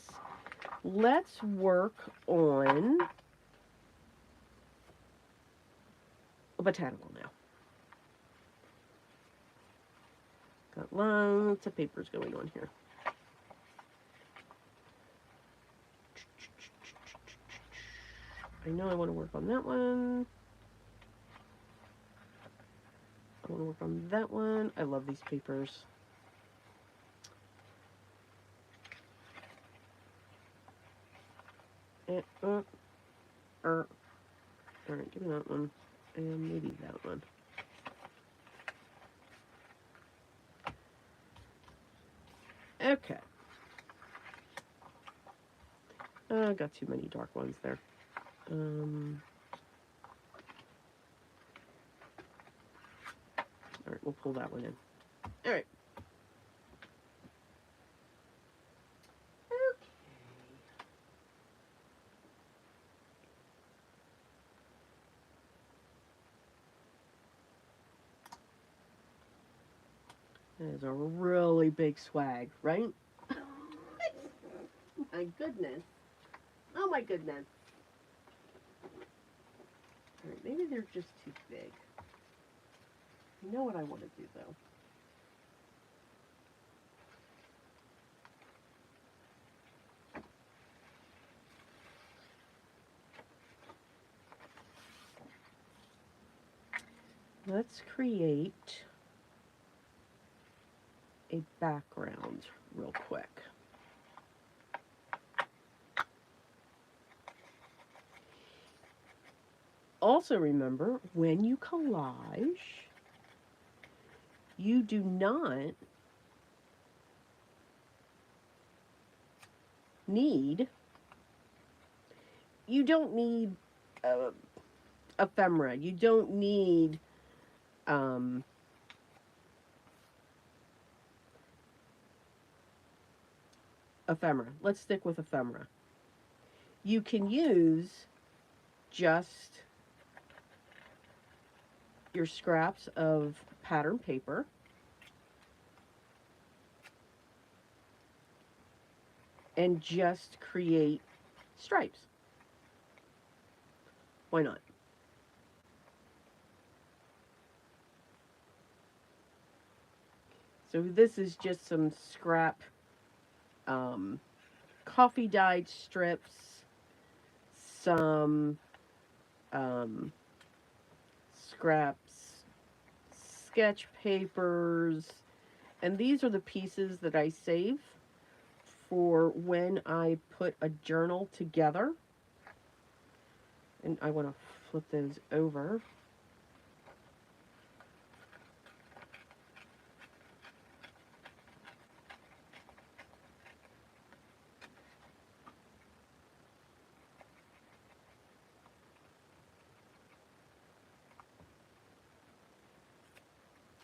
Let's work on a botanical now. Got lots of papers going on here. I know I want to work on that one. I want to work on that one. I love these papers. All right, give me that one. And maybe that one. Okay. I got too many dark ones there. All right, we'll pull that one in. All right. Okay. That is a really big swag, right? My goodness. Oh my goodness. All right, maybe they're just too big. You know what I want to do, though? Let's create a background real quick. Also remember, when you collage, you do not need, you don't need ephemera. You don't need ephemera. Let's stick with ephemera. You can use just your scraps of pattern paper, and just create stripes. Why not? So this is just some scrap coffee dyed strips, some scraps, sketch papers, and these are the pieces that I save for when I put a journal together. And I want to flip those over.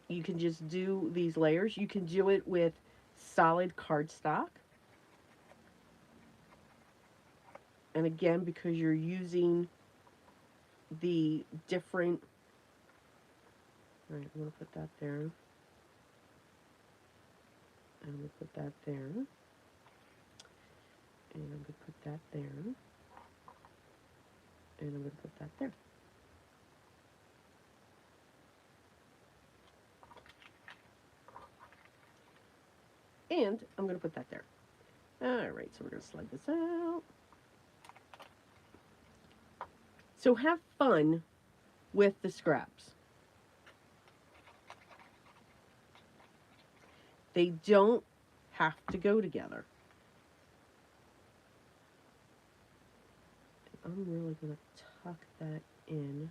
You can just do these layers. You can do it with solid cardstock. And again, because you're using the different... All right, I'm going to put that there. And I'm going to put that there. And I'm going to put that there. And I'm going to put that there. And I'm going to put that there. All right, so we're going to slide this out. So have fun with the scraps. They don't have to go together. I'm really going to tuck that in.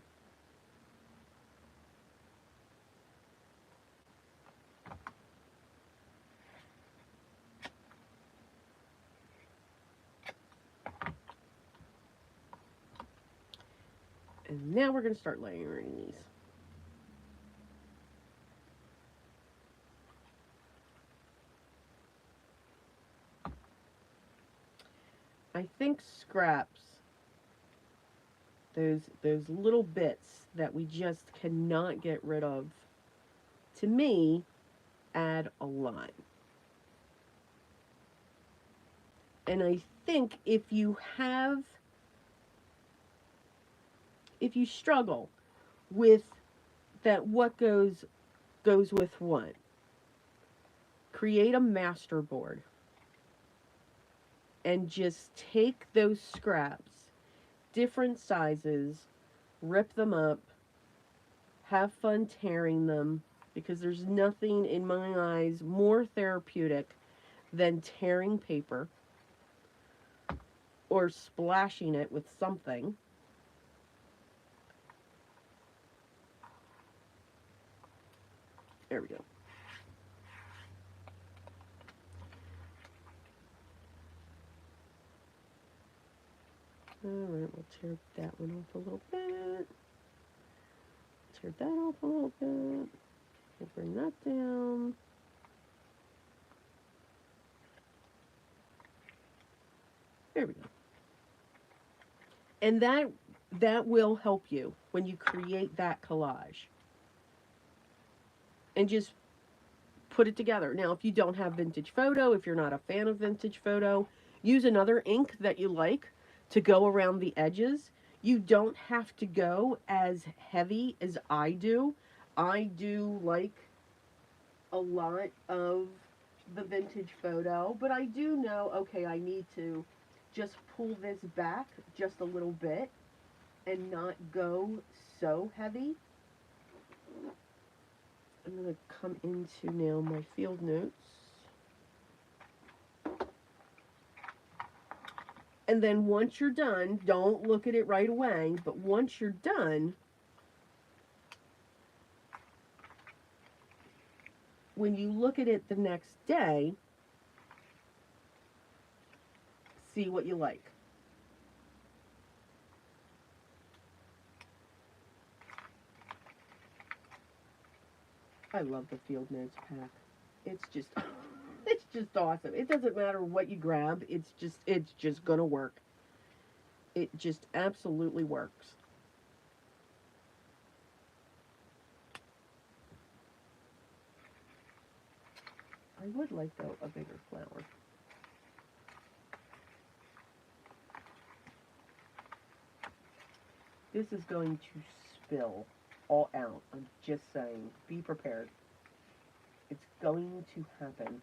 And now we're going to start layering these. I think scraps, those little bits that we just cannot get rid of, to me, add a lot. And I think if you struggle with that, what goes with what, create a master board and just take those scraps, different sizes, rip them up, have fun tearing them, because there's nothing in my eyes more therapeutic than tearing paper or splashing it with something. There we go. Alright, we'll tear that one off a little bit. Tear that off a little bit. We'll bring that down. There we go. And that will help you when you create that collage. And just put it together. Now, if you don't have vintage photo, if you're not a fan of vintage photo, use another ink that you like to go around the edges. You don't have to go as heavy as I do. I do like a lot of the vintage photo, but I do know, okay, I need to just pull this back just a little bit and not go so heavy. I'm going to come into now my field notes. And then once you're done, don't look at it right away, but once you're done, when you look at it the next day, see what you like. I love the field notes pack. It's just it's just awesome. It doesn't matter what you grab, it's just gonna work. It just absolutely works. I would like, though, a bigger flower. This is going to spill all out. I'm just saying. Be prepared. It's going to happen.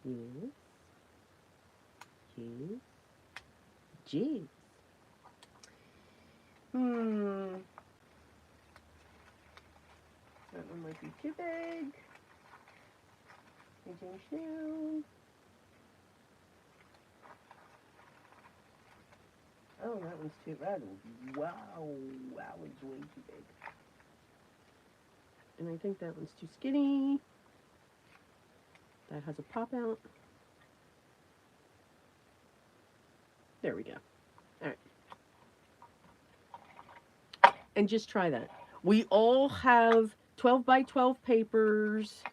Yes. Yes. Jeez. That one might be too big. Change down. Oh, that one's too red. Wow. That one's way too big. And I think that one's too skinny. That has a pop out. There we go. All right. And just try that. We all have 12 by 12 papers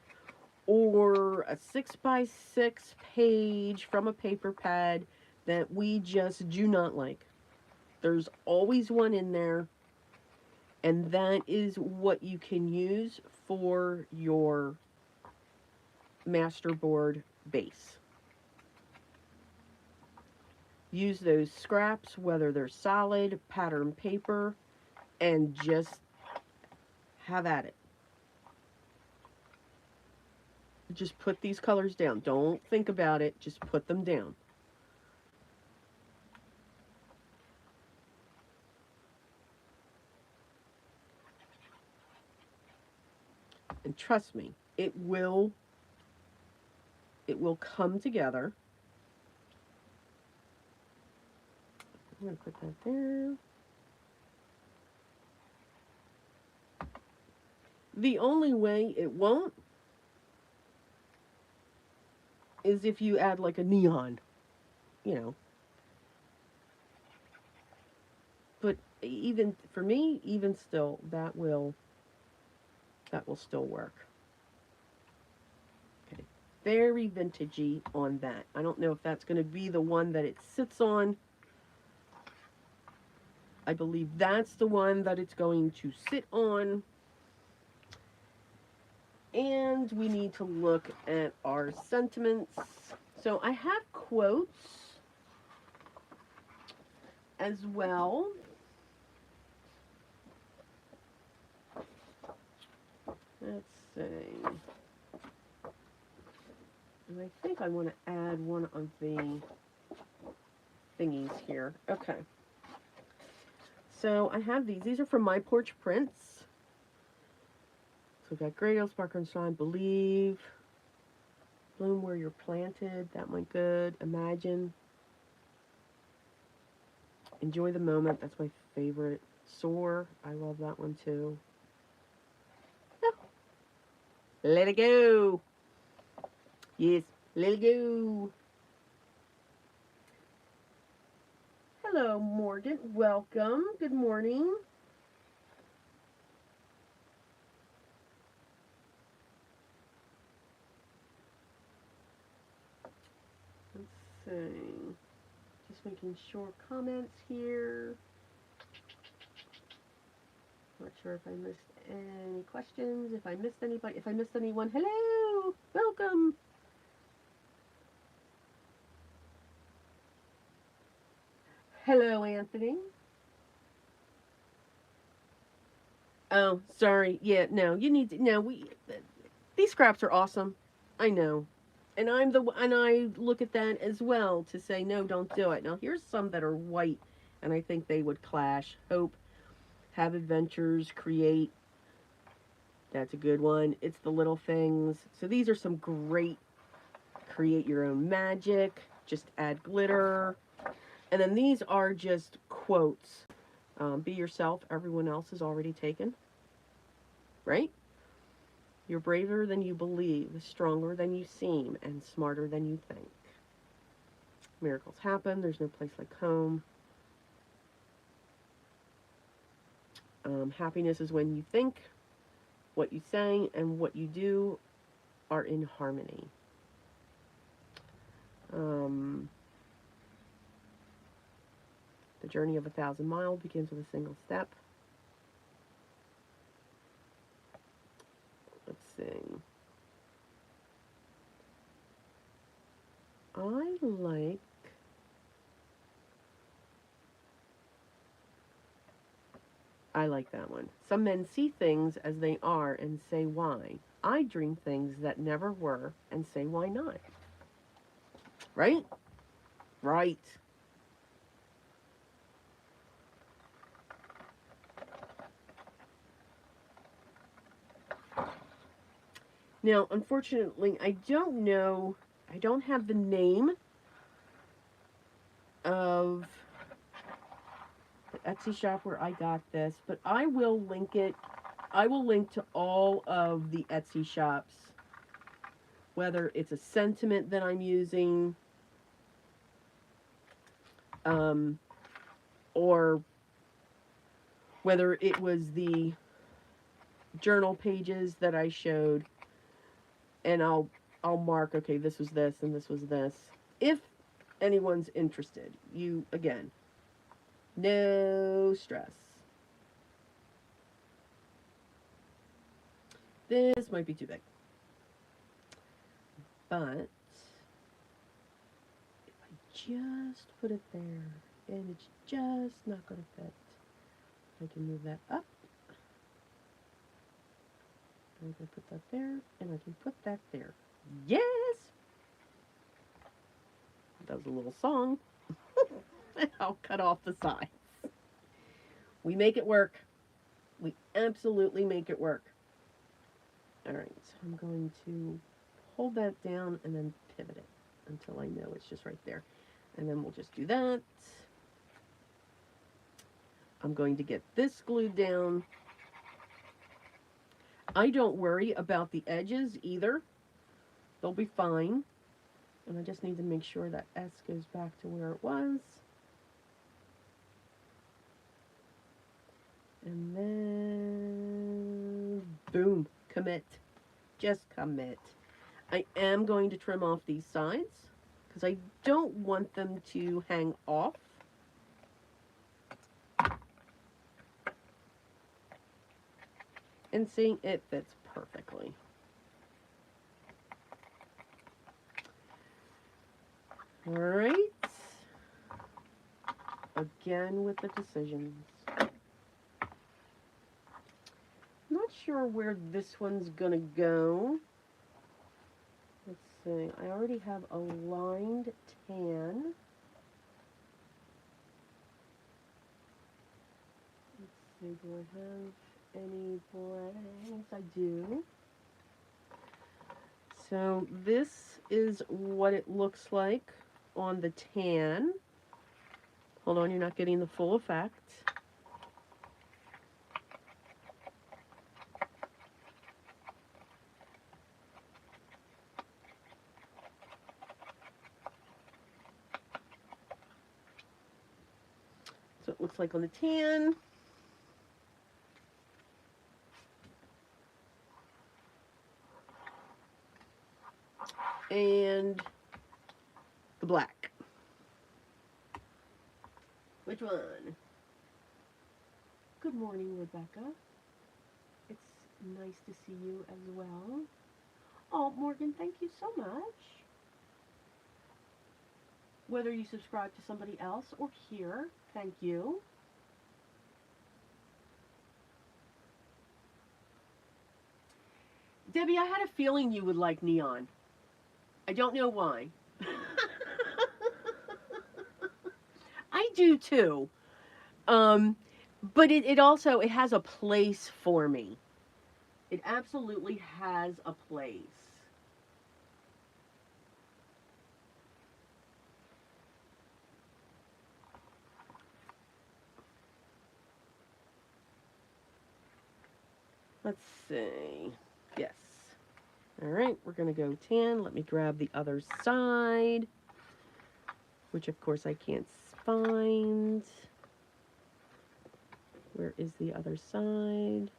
or a 6 by 6 page from a paper pad that we just do not like. There's always one in there, and that is what you can use for your masterboard base. Use those scraps, whether they're solid, pattern paper, and just have at it. Just put these colors down. Don't think about it. Just put them down. And trust me, it will come together. I'm going to put that there. The only way it won't is if you add like a neon, you know. But even for me, even still, that will still work. Okay. Very vintagey on that. I don't know if that's going to be the one that it sits on. I believe that's the one that it's going to sit on. And we need to look at our sentiments. So I have quotes as well. Let's see. And I think I want to add one of the thingies here. Okay. So I have these. These are from My Porch Prints. So we've got Great Ale, Sparkle and Shine, Believe, Bloom Where You're Planted. That one good. Imagine. Enjoy the Moment. That's my favorite. Soar. I love that one too. Oh. Let it go. Yes, let it go. Hello, Morgan. Welcome. Good morning. Let's see. Just making sure comments here. Not sure if I missed any questions. If I missed anybody, if I missed anyone, hello, welcome. Hello, Anthony. Oh, sorry. Yeah, no, you need to. No, these scraps are awesome. I know, and I look at that as well to say no, don't do it. Now here's some that are white, and I think they would clash. Hope, Have Adventures, Create. That's a good one. It's the Little Things. So these are some great create your own magic. Just add glitter. And then these are just quotes. Be yourself. Everyone else is already taken. Right? You're braver than you believe, stronger than you seem, and smarter than you think. Miracles happen. There's no place like home. Happiness is when you think, what you say, and what you do are in harmony. The journey of 1,000 miles begins with a single step. Let's see. I like that one. Some men see things as they are and say why. I dream things that never were and say why not. Right? Right. Now, unfortunately, I don't have the name of the Etsy shop where I got this, but I will link it. I will link to all of the Etsy shops, whether it's a sentiment that I'm using, or whether it was the journal pages that I showed, and I'll mark, okay, this was this and this was this. If anyone's interested, you, again, no stress. This might be too big. But if I just put it there, and it's just not going to fit, I can move that up. I can put that there, and I can put that there. Yes! That was a little song. I'll cut off the sides. We make it work. We absolutely make it work. Alright, so I'm going to hold that down and then pivot it until I know it's just right there. And then we'll just do that. I'm going to get this glued down. I don't worry about the edges either. They'll be fine. And I just need to make sure that S goes back to where it was. And then, boom, commit. Just commit. I am going to trim off these sides because I don't want them to hang off. And see, it fits perfectly. All right. Again with the decisions. Not sure where this one's gonna go. Let's see. I already have a lined tan. Let's see. Do I have any blanks? I do. So this is what it looks like on the tan. Hold on, you're not getting the full effect. So it looks like on the tan. And the black. Which one? Good morning, Rebecca. It's nice to see you as well. Oh, Morgan, thank you so much. Whether you subscribe to somebody else or here, thank you. Debbie, I had a feeling you would like neon. I don't know why. I do too. But it also, it has a place for me. It absolutely has a place. Let's see. Yes. All right, we're going to go tan. Let me grab the other side, which of course I can't find. Where is the other side?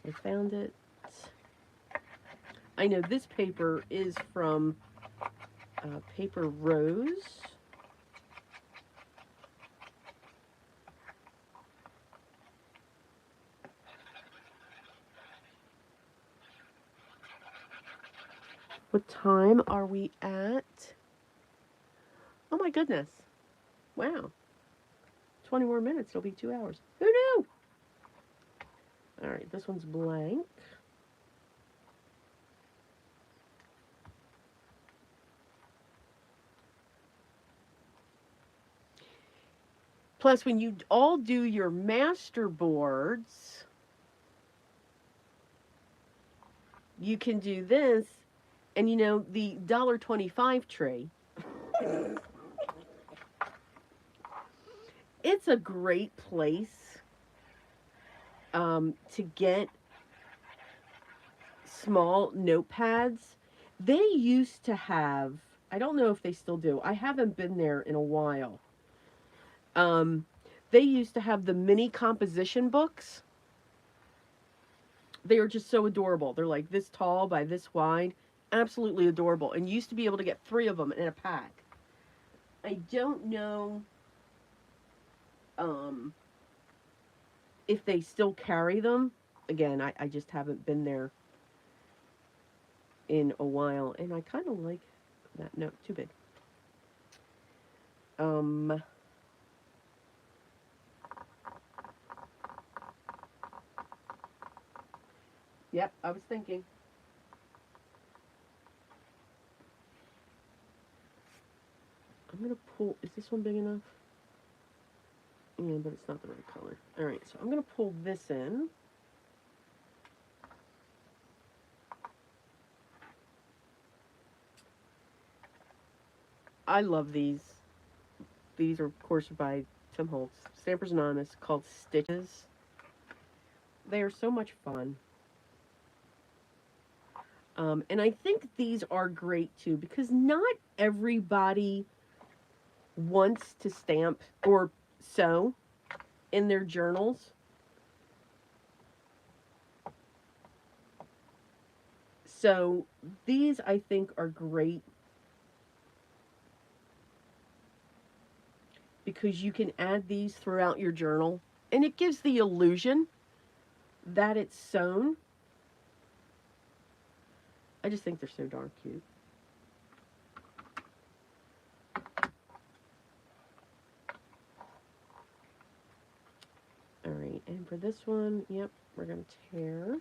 I found it. I know this paper is from Paper Rose. What time are we at? Oh my goodness. Wow. 20 more minutes, it'll be 2 hours. Who knew? All right, this one's blank. Plus, when you all do your master boards, you can do this. And you know, the $1.25 tray, it's a great place to get small notepads. They used to have, I don't know if they still do, I haven't been there in a while. Um, they used to have the mini composition books. They are just so adorable. They're like this tall by this wide. Absolutely adorable. And you used to be able to get 3 of them in a pack. I don't know if they still carry them. Again, I just haven't been there in a while. And I kind of like that. No, too big. Yep, I was thinking. I'm going to pull, is this one big enough? Yeah, but it's not the right color. All right, so I'm going to pull this in. I love these. These are, of course, by Tim Holtz. Stampers Anonymous, called Stitches. They are so much fun. And I think these are great, too, because not everybody wants to stamp or sew in their journals. So these, I think, are great because you can add these throughout your journal, and it gives the illusion that it's sewn. I just think they're so darn cute. All right, and for this one, yep, we're going to tear.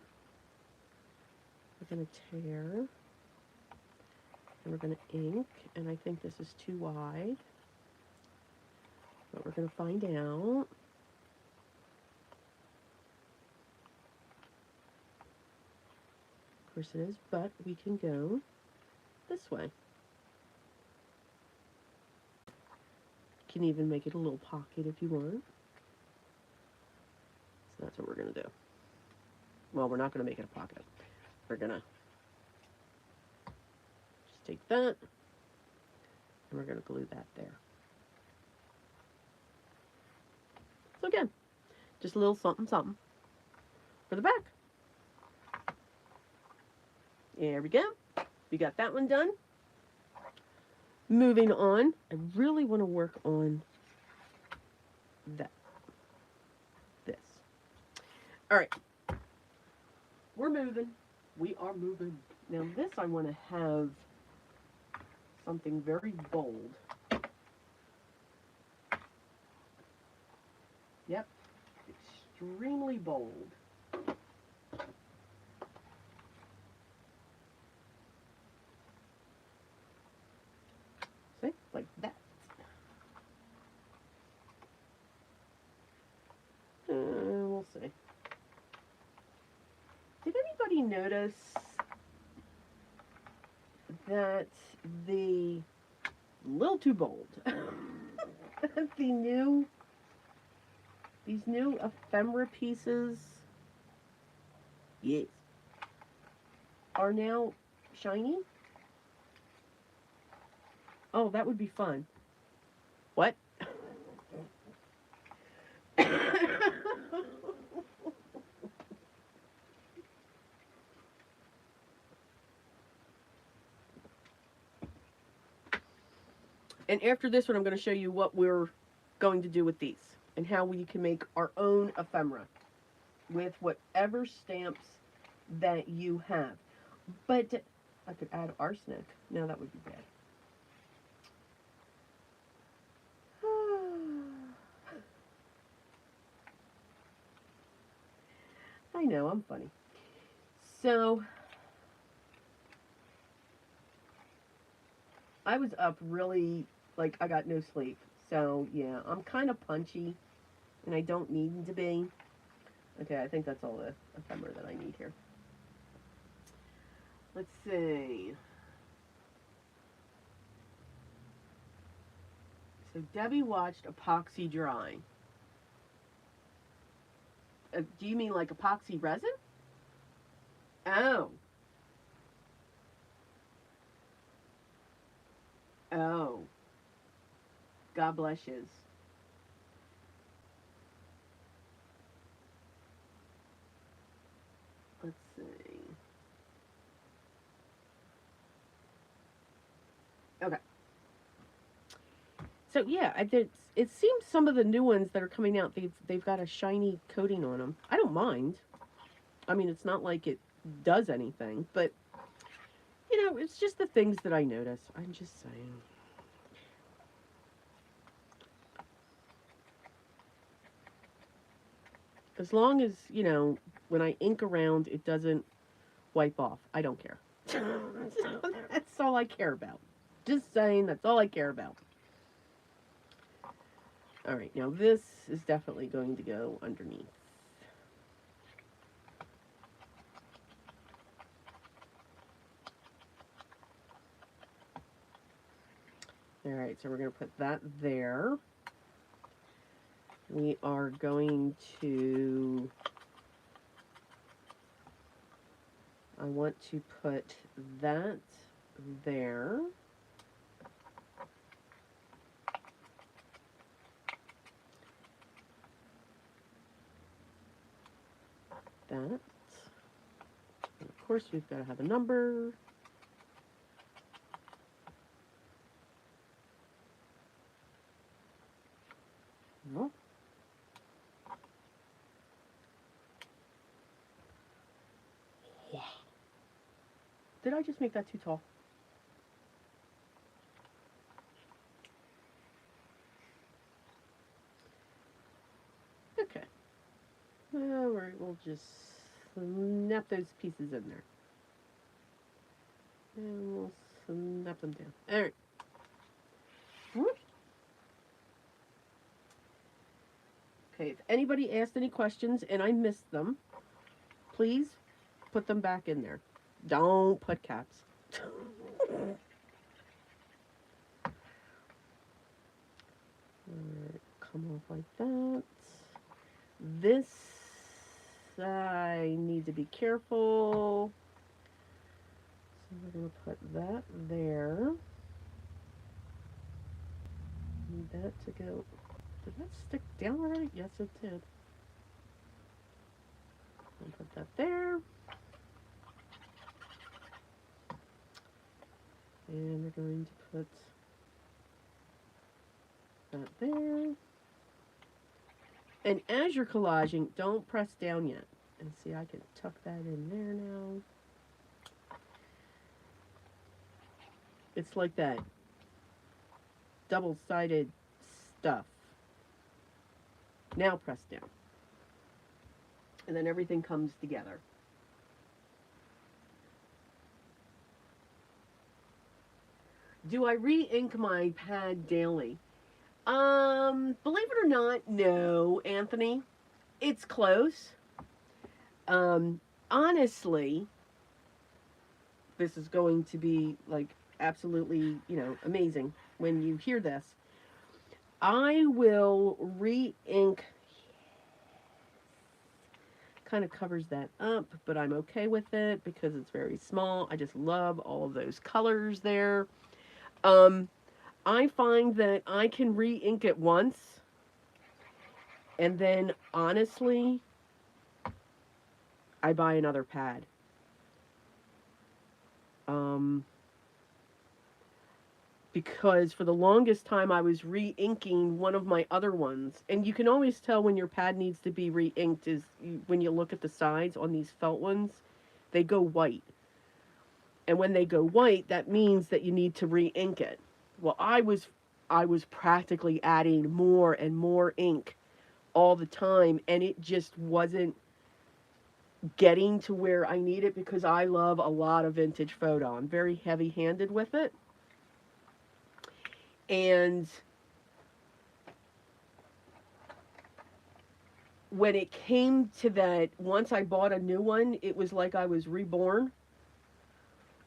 We're going to tear. And we're going to ink, and I think this is too wide. But we're going to find out. Of course it is, but we can go this way. You can even make it a little pocket if you want. So that's what we're going to do. Well, we're not going to make it a pocket. We're going to just take that, and we're going to glue that there. So again, just a little something, something for the back. There we go. We got that one done. Moving on, I really want to work on this. All right. We're moving. We are moving. Now this I want to have something very bold. Yep. Extremely bold. See? Like that. We'll see. Did anybody notice that the little too bold these new ephemera pieces, yes, are now shiny? Oh, that would be fun. What? And after this one, I'm going to show you what we're going to do with these and how we can make our own ephemera with whatever stamps that you have. But I could add arsenic. No, that would be bad. I know, I'm funny. So, I was up really, like, I got no sleep. So, yeah, I'm kind of punchy, and I don't need to be. Okay, I think that's all the ephemera that I need here. Let's see. So, Debbie watched epoxy drying. Do you mean like epoxy resin? Oh. Oh. God bless you. Let's see. Okay. So yeah, it seems some of the new ones that are coming out, they've got a shiny coating on them. I don't mind. I mean, it's not like it does anything, but it's just the things that I notice. I'm just saying. As long as, when I ink around, it doesn't wipe off. I don't care. That's all I care about. Just saying, that's all I care about. All right, now this is definitely going to go underneath. All right, so we're going to put that there. We are going to, I want to put that there. That. And of course, we've got to have a number. No. Yeah. Did I just make that too tall? Okay. We'll just snap those pieces in there. And we'll snap them down. All right. Okay, if anybody asked any questions and I missed them, please put them back in there. Don't put caps. Alright, come off like that. This, I need to be careful. So we're going to put that there. Need that to go. Did that stick down already? Yes, it did. I'll put that there. And we're going to put that there. And as you're collaging, don't press down yet. And see, I can tuck that in there now. It's like that double-sided stuff. Now press down. And then everything comes together. Do I re-ink my pad daily? Believe it or not, no, Anthony. It's close. Honestly, this is going to be like absolutely, amazing when you hear this. I will re-ink. Kind of covers that up, but I'm okay with it because it's very small. I just love all of those colors there. I find that I can re-ink it once, and then honestly, I buy another pad. Because for the longest time I was re-inking one of my other ones, and you can always tell when your pad needs to be re-inked is when you look at the sides on these felt ones, they go white. And when they go white, that means that you need to re-ink it. Well, I was practically adding more and more ink all the time, and it just wasn't getting to where I need it, because I love a lot of vintage photo. I'm very heavy-handed with it. And when it came to that, once I bought a new one, it was like I was reborn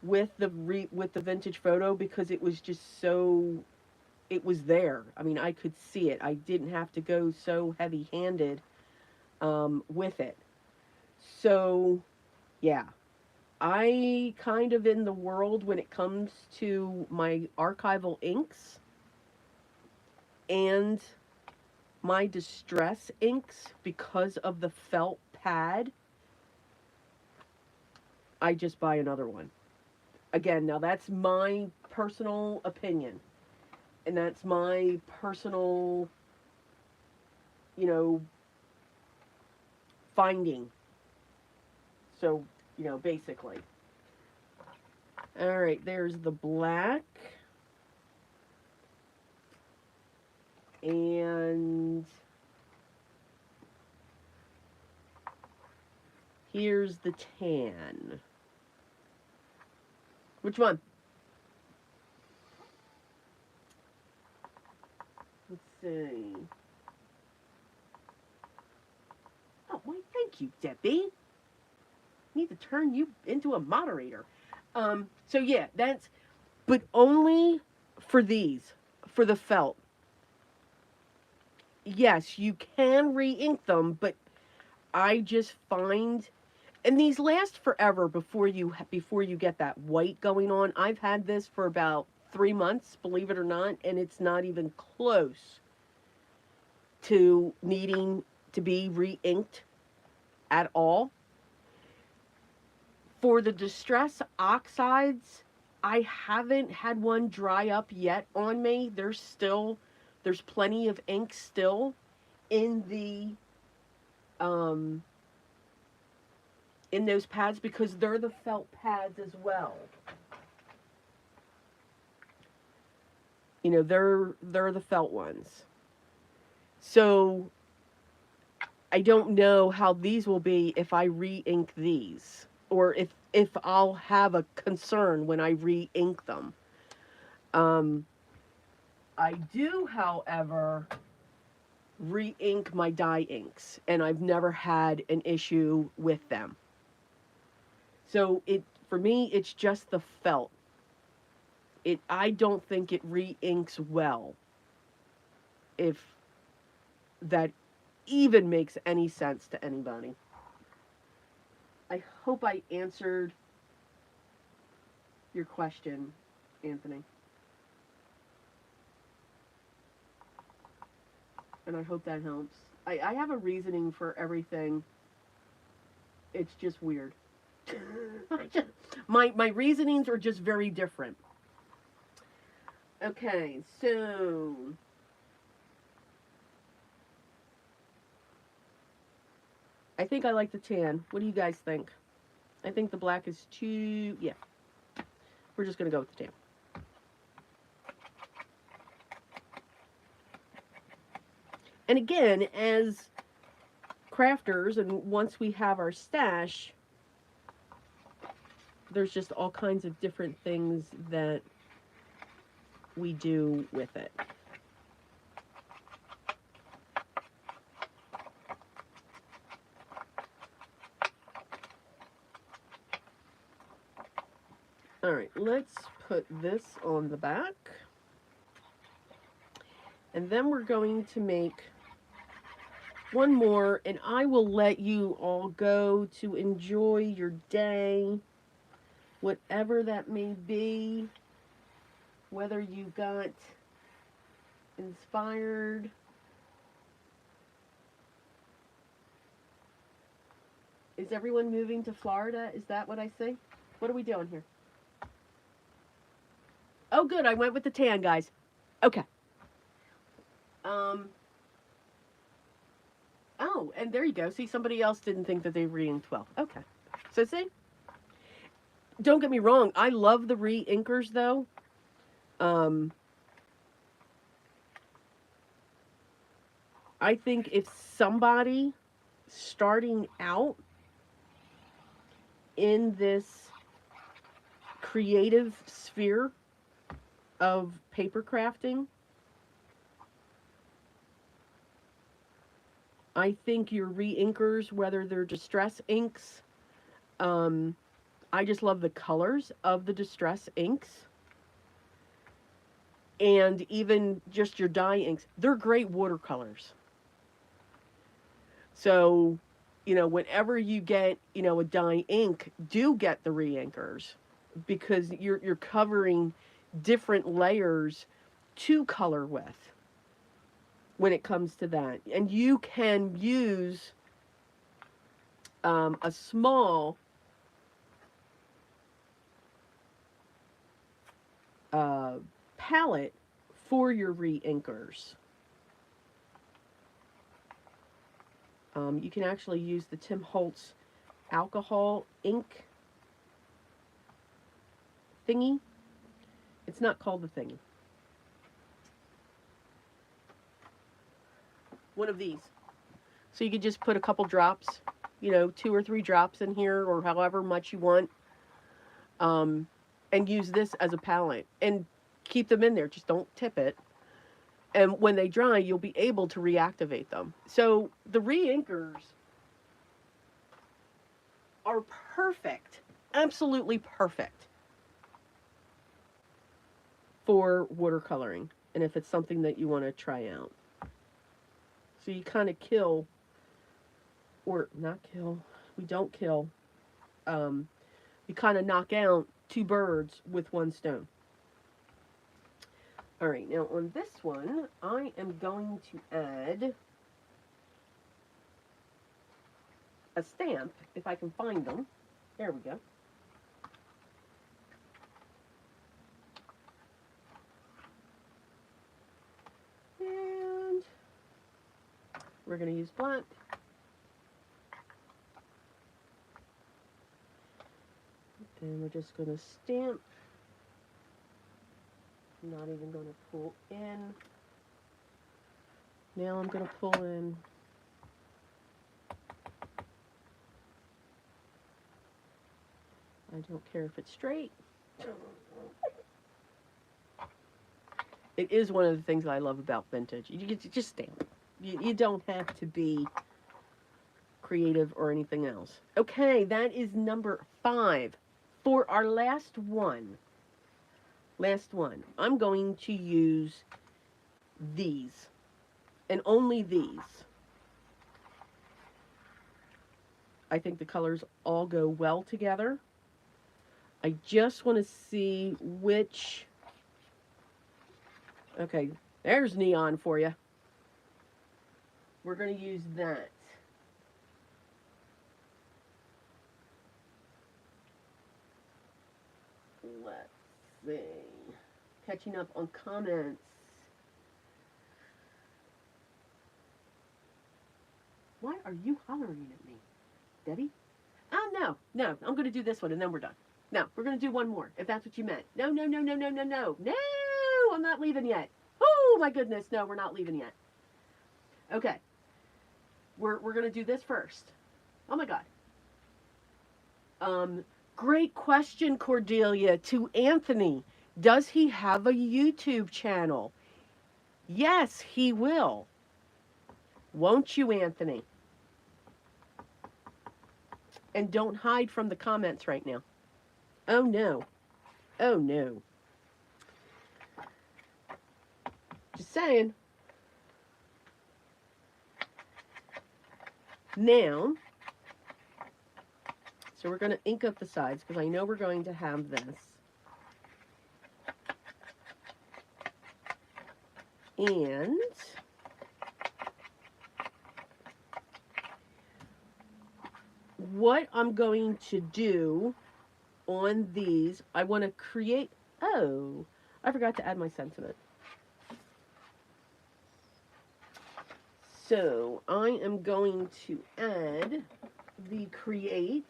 with the vintage photo, because it was just so, it was there. I mean, I could see it. I didn't have to go so heavy-handed with it. So, yeah, I kind of in the world when it comes to my archival inks and my distress inks, because of the felt pad, I just buy another one. Again, now that's my personal opinion. And that's my personal, you know, finding. So, basically. All right, there's the black. And here's the tan. Which one? Let's see. Oh, why, thank you, Debbie. Need to turn you into a moderator. So yeah, but only for these, for the felt. Yes, you can re-ink them, but I just find, and these last forever before you get that white going on. I've had this for about 3 months, believe it or not, and it's not even close to needing to be re-inked at all. For the Distress Oxides, I haven't had one dry up yet on me. There's plenty of ink still in the in those pads, because they're the felt pads as well. They're the felt ones. So I don't know how these will be if I re-ink these, or if I'll have a concern when I re-ink them. I do, however, re-ink my dye inks, and I've never had an issue with them. So for me, it's just the felt. I don't think it re-inks well, if that even makes any sense to anybody. I hope I answered your question, Anthony. And I hope that helps. I have a reasoning for everything. It's just weird. My reasonings are just very different. Okay, so I think I like the tan. What do you guys think? I think the black is too... Yeah. We're just going to go with the tan. And again, as crafters, and once we have our stash, there's just all kinds of different things that we do with it. All right, let's put this on the back. And then we're going to make one more, and I will let you all go to enjoy your day, whatever that may be, whether you got inspired. Is everyone moving to Florida? Is that what I see? What are we doing here? Oh, good. I went with the tan, guys. Okay. Oh, and there you go. See, somebody else didn't think that they were reading 12. Okay. So see? Don't get me wrong, I love the re-inkers though. Um, I think if somebody starting out in this creative sphere of paper crafting, I think your re-inkers, whether they're distress inks, um, I just love the colors of the distress inks, and even just your dye inks. They're great watercolors. So, whenever you get, a dye ink, do get the re-inkers because you're covering different layers to color with when it comes to that. And you can use a small uh, palette for your re-inkers. You can actually use the Tim Holtz alcohol ink thingy. It's not called the thingy. One of these. So you could just put a couple drops, 2 or 3 drops in here, or however much you want, um, and use this as a palette. And keep them in there. Just don't tip it. And when they dry, you'll be able to reactivate them. So the re-inkers are perfect, absolutely perfect for watercoloring. And if it's something that you want to try out. So you kind of kill, or not kill, we don't kill, you kind of knock out 2 birds with 1 stone. All right, now on this one, I am going to add a stamp, if I can find them. There we go. And we're going to use black. And we're just going to stamp. I'm not even going to pull in. Now I'm going to pull in. I don't care if it's straight. It is one of the things I love about vintage. You get to just stamp. You don't have to be creative or anything else. Okay, that is number 5. For our last one, I'm going to use these, and only these. I think the colors all go well together. I just want to see which... Okay, there's neon for you. We're going to use that. Let's see. Catching up on comments. Why are you hollering at me, Debbie? Oh, no. I'm going to do this one, and then we're done. No, we're going to do one more, if that's what you meant. No. No, I'm not leaving yet. Oh, my goodness. No, we're not leaving yet. Okay. We're going to do this first. Oh, my God. Great question, Cordelia, to Anthony. Does he have a YouTube channel? Yes, he will. Won't you, Anthony? And don't hide from the comments right now. Oh, no. Oh, no. Just saying. Now, so we're going to ink up the sides because I know we're going to have this. And what I'm going to do on these, I want to create... Oh, I forgot to add my sentiment. So I am going to add the create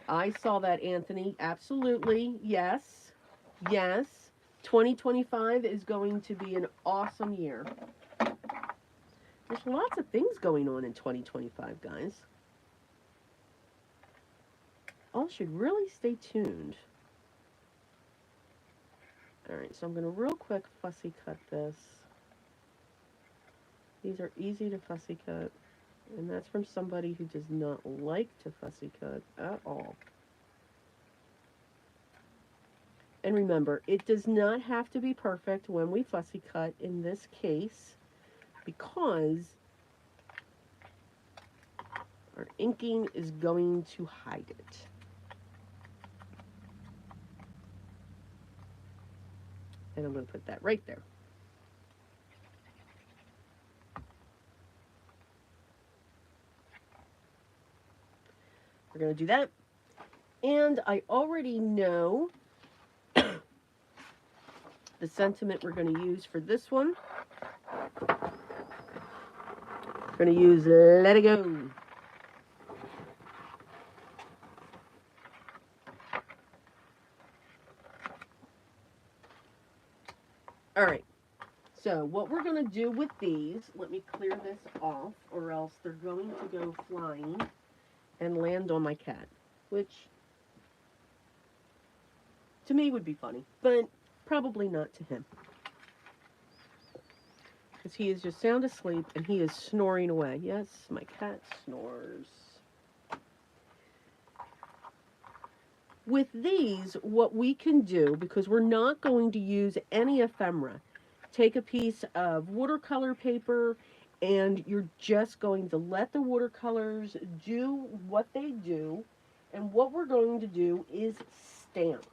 I saw that, Anthony. Absolutely. Yes. Yes. 2025 is going to be an awesome year. There's lots of things going on in 2025, guys. All should really stay tuned. Alright, so I'm going to real quick fussy cut this. These are easy to fussy cut. And that's from somebody who does not like to fussy cut at all. And remember, it does not have to be perfect when we fussy cut in this case, because our inking is going to hide it. And I'm going to put that right there. We're going to do that. And I already know the sentiment we're going to use for this one. We're going to use Let It Go. All right. So what we're going to do with these, let me clear this off, or else they're going to go flying and land on my cat, which to me would be funny, but probably not to him, because he is just sound asleep and he is snoring away. Yes, my cat snores. With these, what we can do, because we're not going to use any ephemera, take a piece of watercolor paper and you're just going to let the watercolors do what they do. And what we're going to do is stamp.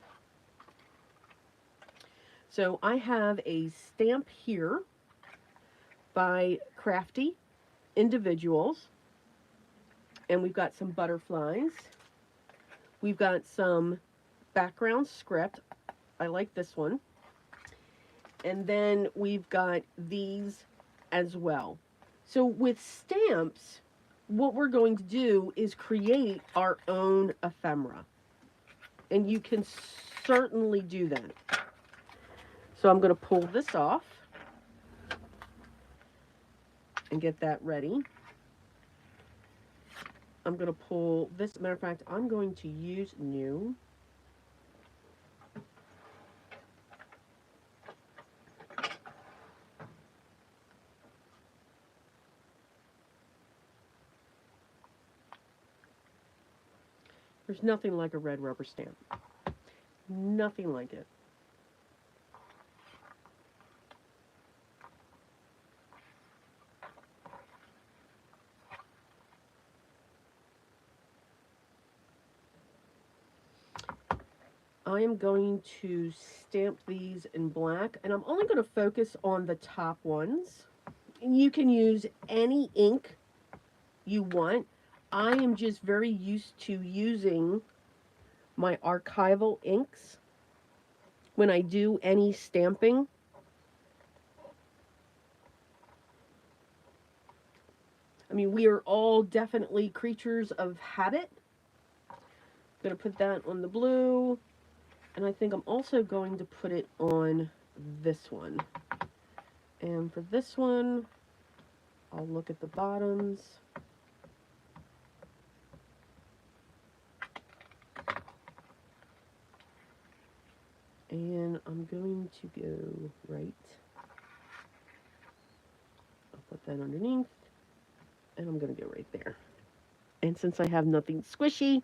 So I have a stamp here by Crafty Individuals. And we've got some butterflies. We've got some background script. I like this one. And then we've got these as well. So with stamps, what we're going to do is create our own ephemera. And you can certainly do that. So I'm going to pull this off and get that ready. I'm going to pull this. Matter of fact, I'm going to use new. There's nothing like a red rubber stamp. Nothing like it. I am going to stamp these in black, and I'm only going to focus on the top ones. And you can use any ink you want. I am just very used to using my archival inks when I do any stamping. I mean, we are all definitely creatures of habit. I'm going to put that on the blue, and I think I'm also going to put it on this one. And for this one, I'll look at the bottoms. And I'm going to go right. I'll put that underneath. And I'm going to go right there. And since I have nothing squishy,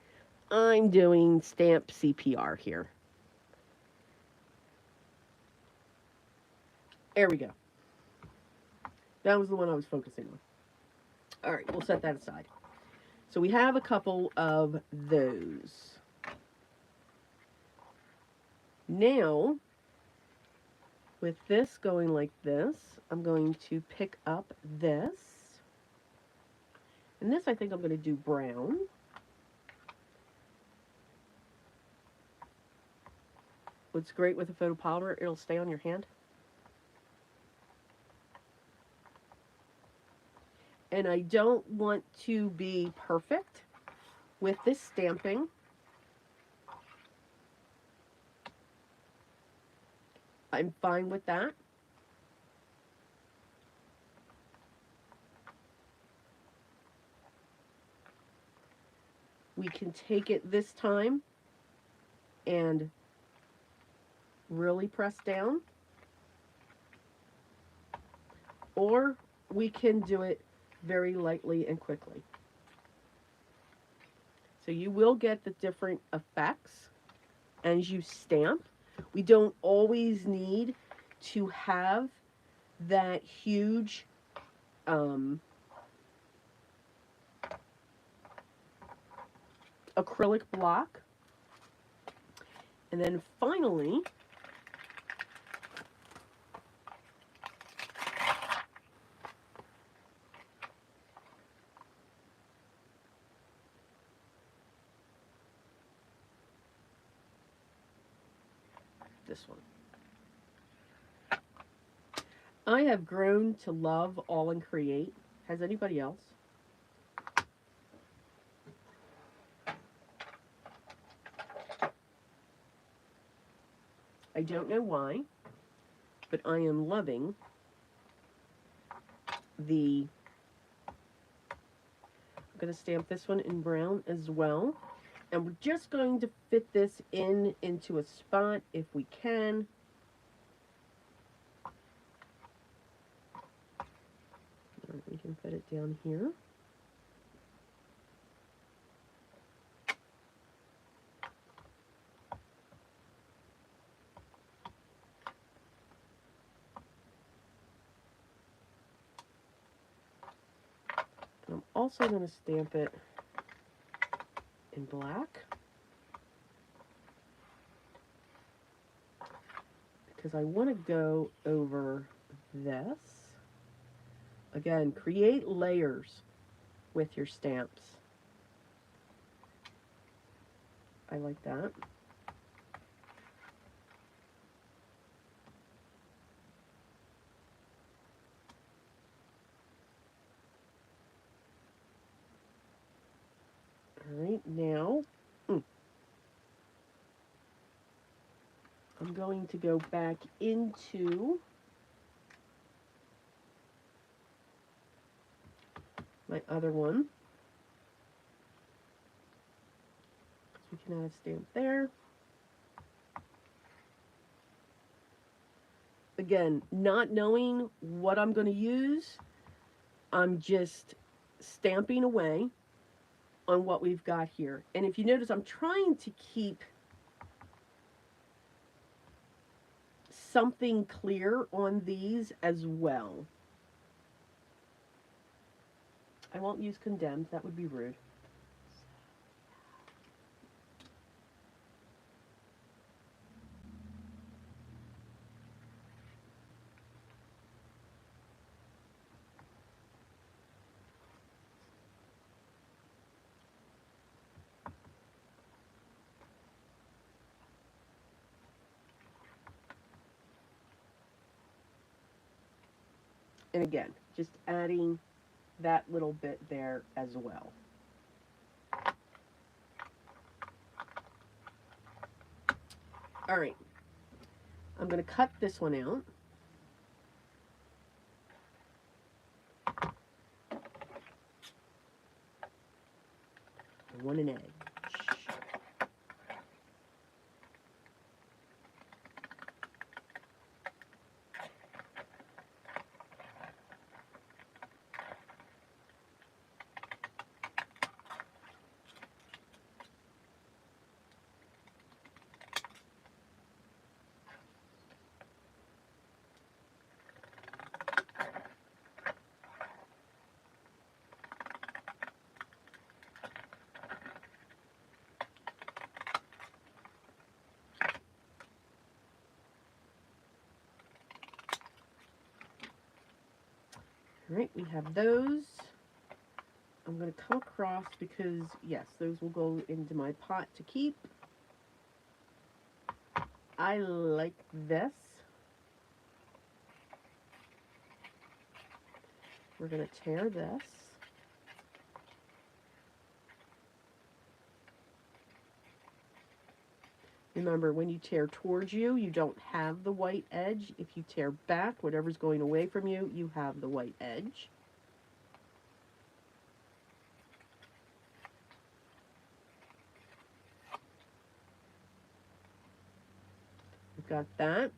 I'm doing stamp CPR here. There we go. That was the one I was focusing on. All right, we'll set that aside. So we have a couple of those. Now, with this going like this, I'm going to pick up this. And this I think I'm going to do brown. What's great with a photo powder, it'll stay on your hand. And I don't want to be perfect with this stamping. I'm fine with that. We can take it this time and really press down, or we can do it very lightly and quickly. So you will get the different effects as you stamp. We don't always need to have that huge acrylic block. And then finally, this one. I have grown to love all and create. Has anybody else? I don't know why, but I am loving the, I'm going to stamp this one in brown as well. And we're just going to fit this into a spot if we can. We can fit it down here. And I'm also going to stamp it in black, because I want to go over this. Again, create layers with your stamps. I like that. All right, now I'm going to go back into my other one. So we can add a stamp there. Again, not knowing what I'm going to use, I'm just stamping away on what we've got here. And if you notice, I'm trying to keep something clear on these as well. I won't use condemned, that would be rude. And again, just adding that little bit there as well. All right, I'm going to cut this one out. I want an edge. All right, we have those. I'm going to come across because, yes, those will go into my pot to keep. I like this. We're going to tear this. Remember, when you tear towards you, you don't have the white edge. If you tear back, whatever's going away from you, you have the white edge. We've got that.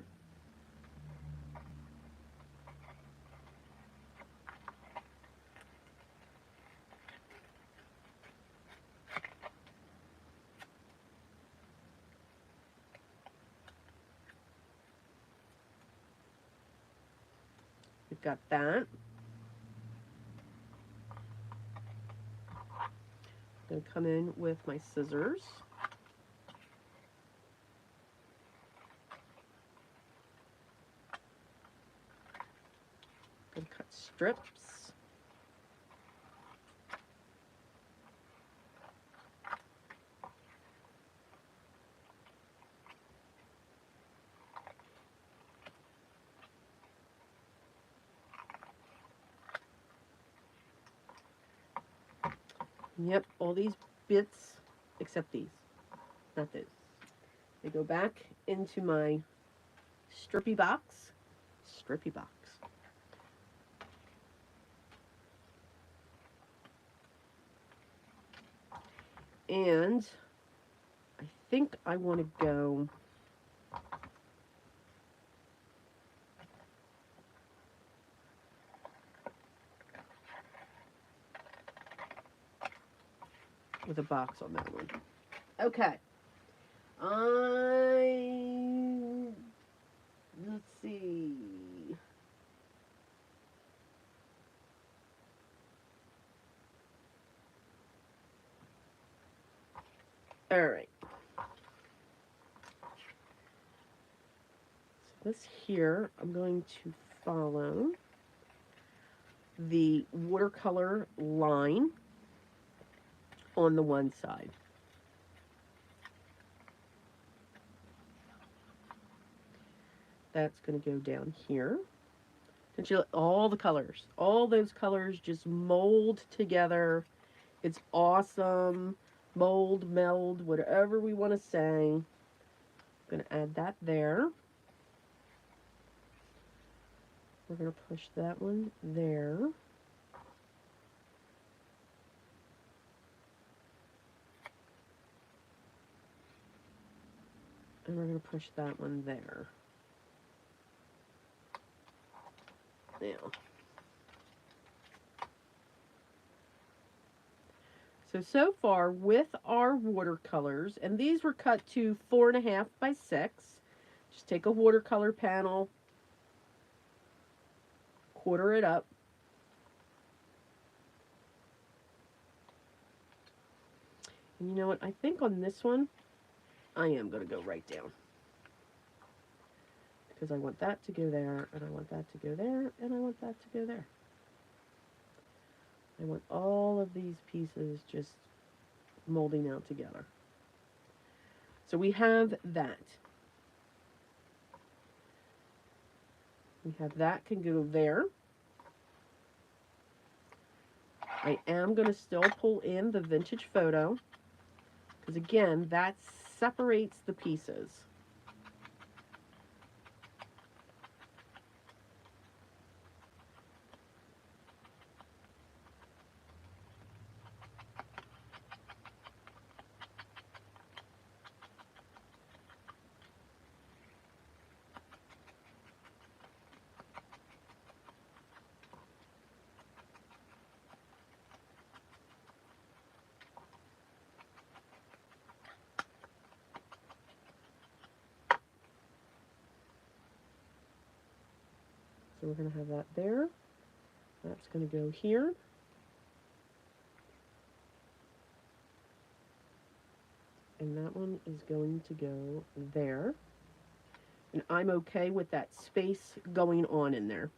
We've got that. I'm going to come in with my scissors. I'm going to cut strips. Yep, all these bits, except these, not those. They go back into my strippy box. Strippy box. And I think I want to go with a box on that one. Okay. Let's see. All right. So this here, I'm going to follow the watercolor line on the one side. That's going to go down here. And you all the colors, all those colors just mold together. It's awesome. Mold, meld, whatever we want to say. I'm going to add that there. We're going to push that one there. And we're going to push that one there. Now. So far with our watercolors, and these were cut to 4.5 by 6. Just take a watercolor panel, quarter it up. And you know what? I think on this one, I am going to go right down. Because I want that to go there, and I want that to go there, and I want that to go there. I want all of these pieces just molding out together. So we have that. We have that can go there. I am going to still pull in the vintage photo, because again, that separates the pieces. So we're going to have that there. That's going to go here. And that one is going to go there. And I'm okay with that space going on in there.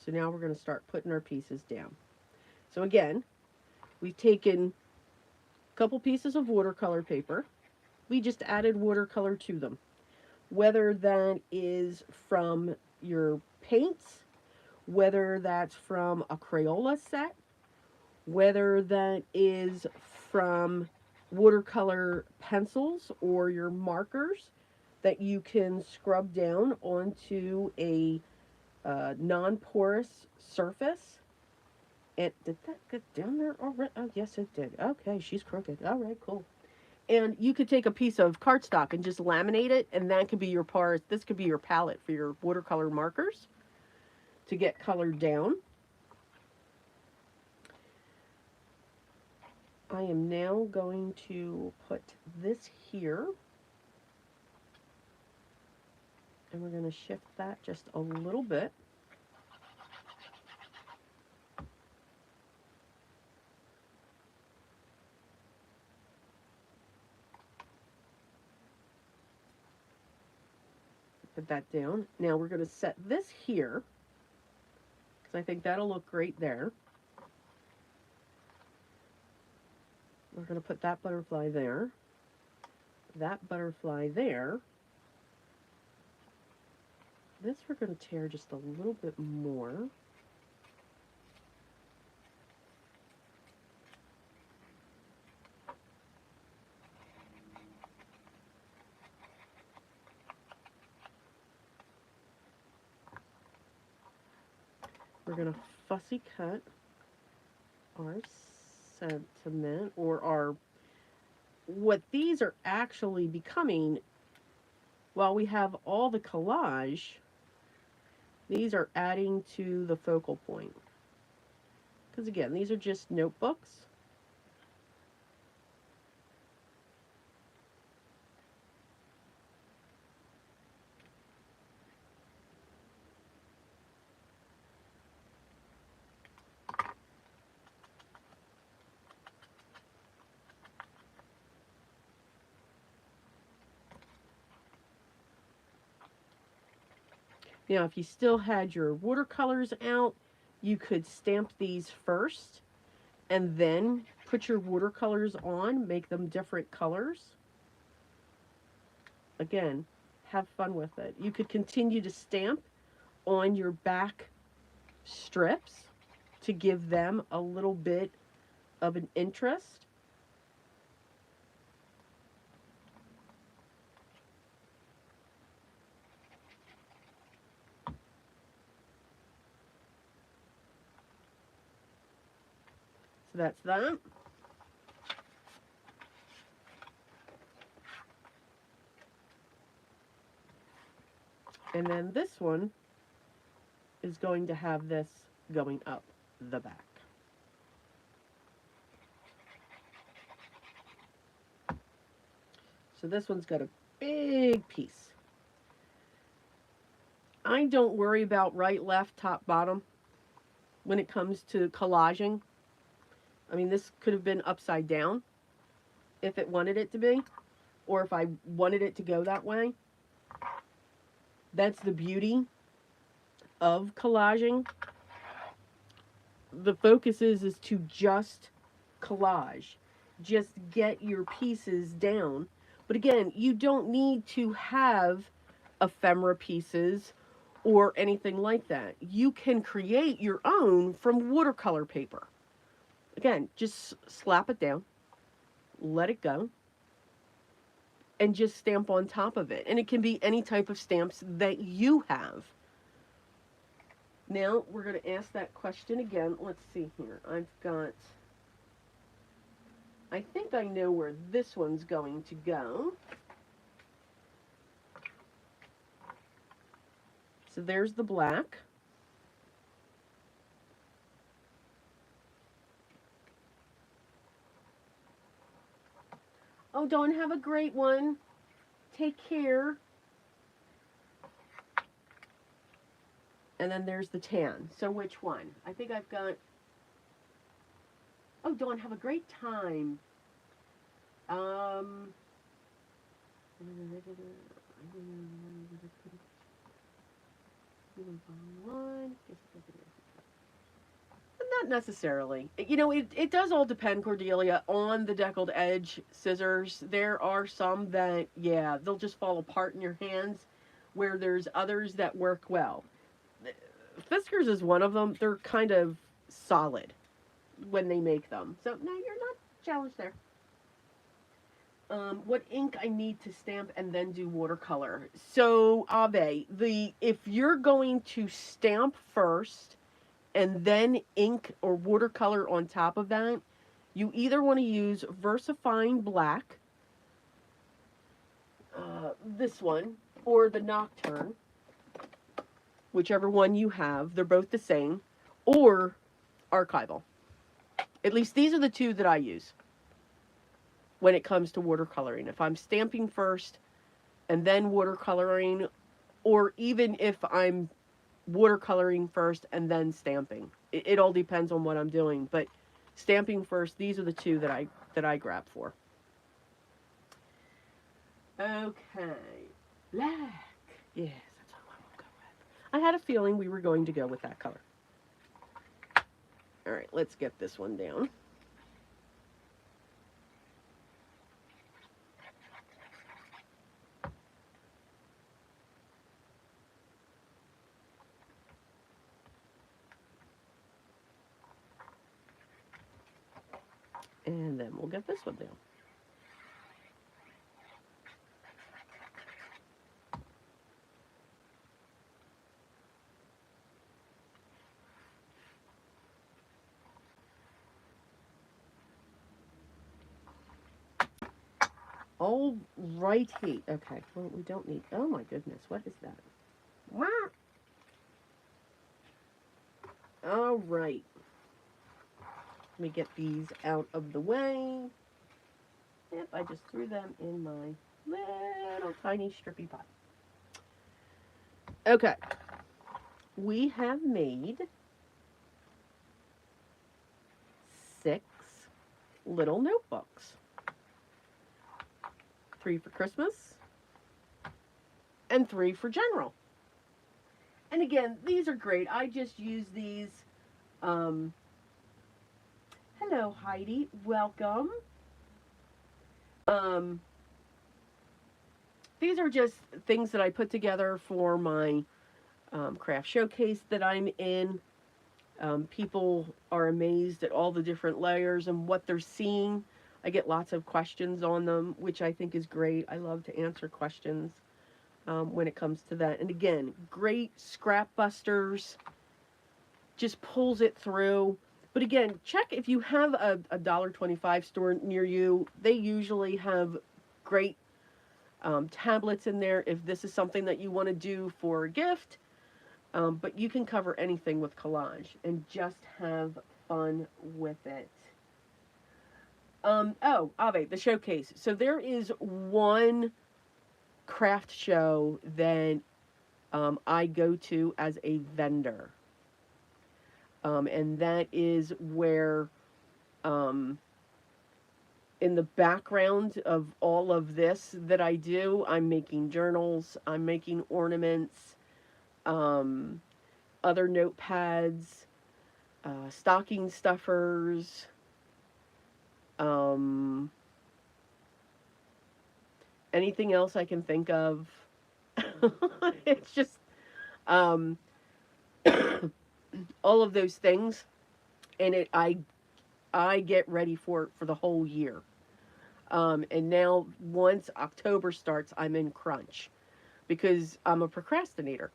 So now we're going to start putting our pieces down. So again, we've taken a couple pieces of watercolor paper. We just added watercolor to them. Whether that is from your paints, whether that's from a Crayola set, whether that is from watercolor pencils or your markers that you can scrub down onto a non-porous surface. And did that get down there already? Oh, yes, it did. Okay, she's crooked. All right, cool. And you could take a piece of cardstock and just laminate it, and that could be your part. This could be your palette for your watercolor markers to get colored down. I am now going to put this here, and we're going to shift that just a little bit. Put that down. Now we're going to set this here, because I think that'll look great there. We're going to put that butterfly there, that butterfly there. This we're going to tear just a little bit more. We're going to fussy cut our sentiment, or our, what these are actually becoming, while we have all the collage, these are adding to the focal point. Because again, these are just notebooks. Now, if you still had your watercolors out, you could stamp these first and then put your watercolors on, make them different colors. Again, have fun with it. You could continue to stamp on your back strips to give them a little bit of an interest. So that's that. And then this one is going to have this going up the back. So this one's got a big piece. I don't worry about right, left, top, bottom when it comes to collaging. I mean, this could have been upside down if it wanted it to be, or if I wanted it to go that way. That's the beauty of collaging. The focus is to just collage. Just get your pieces down. But again, you don't need to have ephemera pieces or anything like that. You can create your own from watercolor paper. Again, just slap it down, let it go, and just stamp on top of it. And it can be any type of stamps that you have. Now, we're going to ask that question again. Let's see here. I've got, I think I know where this one's going to go. So there's the black. Oh, Dawn, have a great one. Take care. And then there's the tan. So which one? I think I've got... Oh, Dawn, have a great time. Not necessarily. You know, it does all depend, Cordelia, on the deckled edge scissors. There are some that, yeah, they'll just fall apart in your hands, where there's others that work well. Fiskars is one of them. They're kind of solid when they make them. So, no, you're not challenged there. What ink I need to stamp and then do watercolor. So, Ave, if you're going to stamp first and then ink or watercolor on top of that, you either want to use VersaFine Black, this one, or the Nocturne, whichever one you have. They're both the same, or Archival. At least these are the two that I use when it comes to watercoloring. If I'm stamping first and then watercoloring, or even if I'm watercoloring first and then stamping. It all depends on what I'm doing, but stamping first, these are the two that I grab for. Okay. Black. Yes, that's what I want to go with. I had a feeling we were going to go with that color. All right, let's get this one down. And then we'll get this one down. All righty. Okay, well, we don't need... Oh, my goodness. What is that? All right. Let me get these out of the way. Yep, I just threw them in my little tiny strippy pot. Okay. We have made 6 little notebooks. 3 for Christmas and 3 for general. And again, these are great. I just use these. Hello, Heidi. Welcome. These are just things that I put together for my craft showcase that I'm in. People are amazed at all the different layers and what they're seeing. I get lots of questions on them, which I think is great. I love to answer questions when it comes to that. And again, great scrap busters. Just pulls it through. But again, check if you have a $1.25 store near you. They usually have great tablets in there if this is something that you want to do for a gift. But you can cover anything with collage and just have fun with it. Oh, Ave, the showcase. So there is one craft show that I go to as a vendor. And that is where in the background of all of this that I do, I'm making journals, I'm making ornaments, other notepads, stocking stuffers, anything else I can think of. It's just all of those things, and I get ready for the whole year. And now once October starts, I'm in crunch because I'm a procrastinator,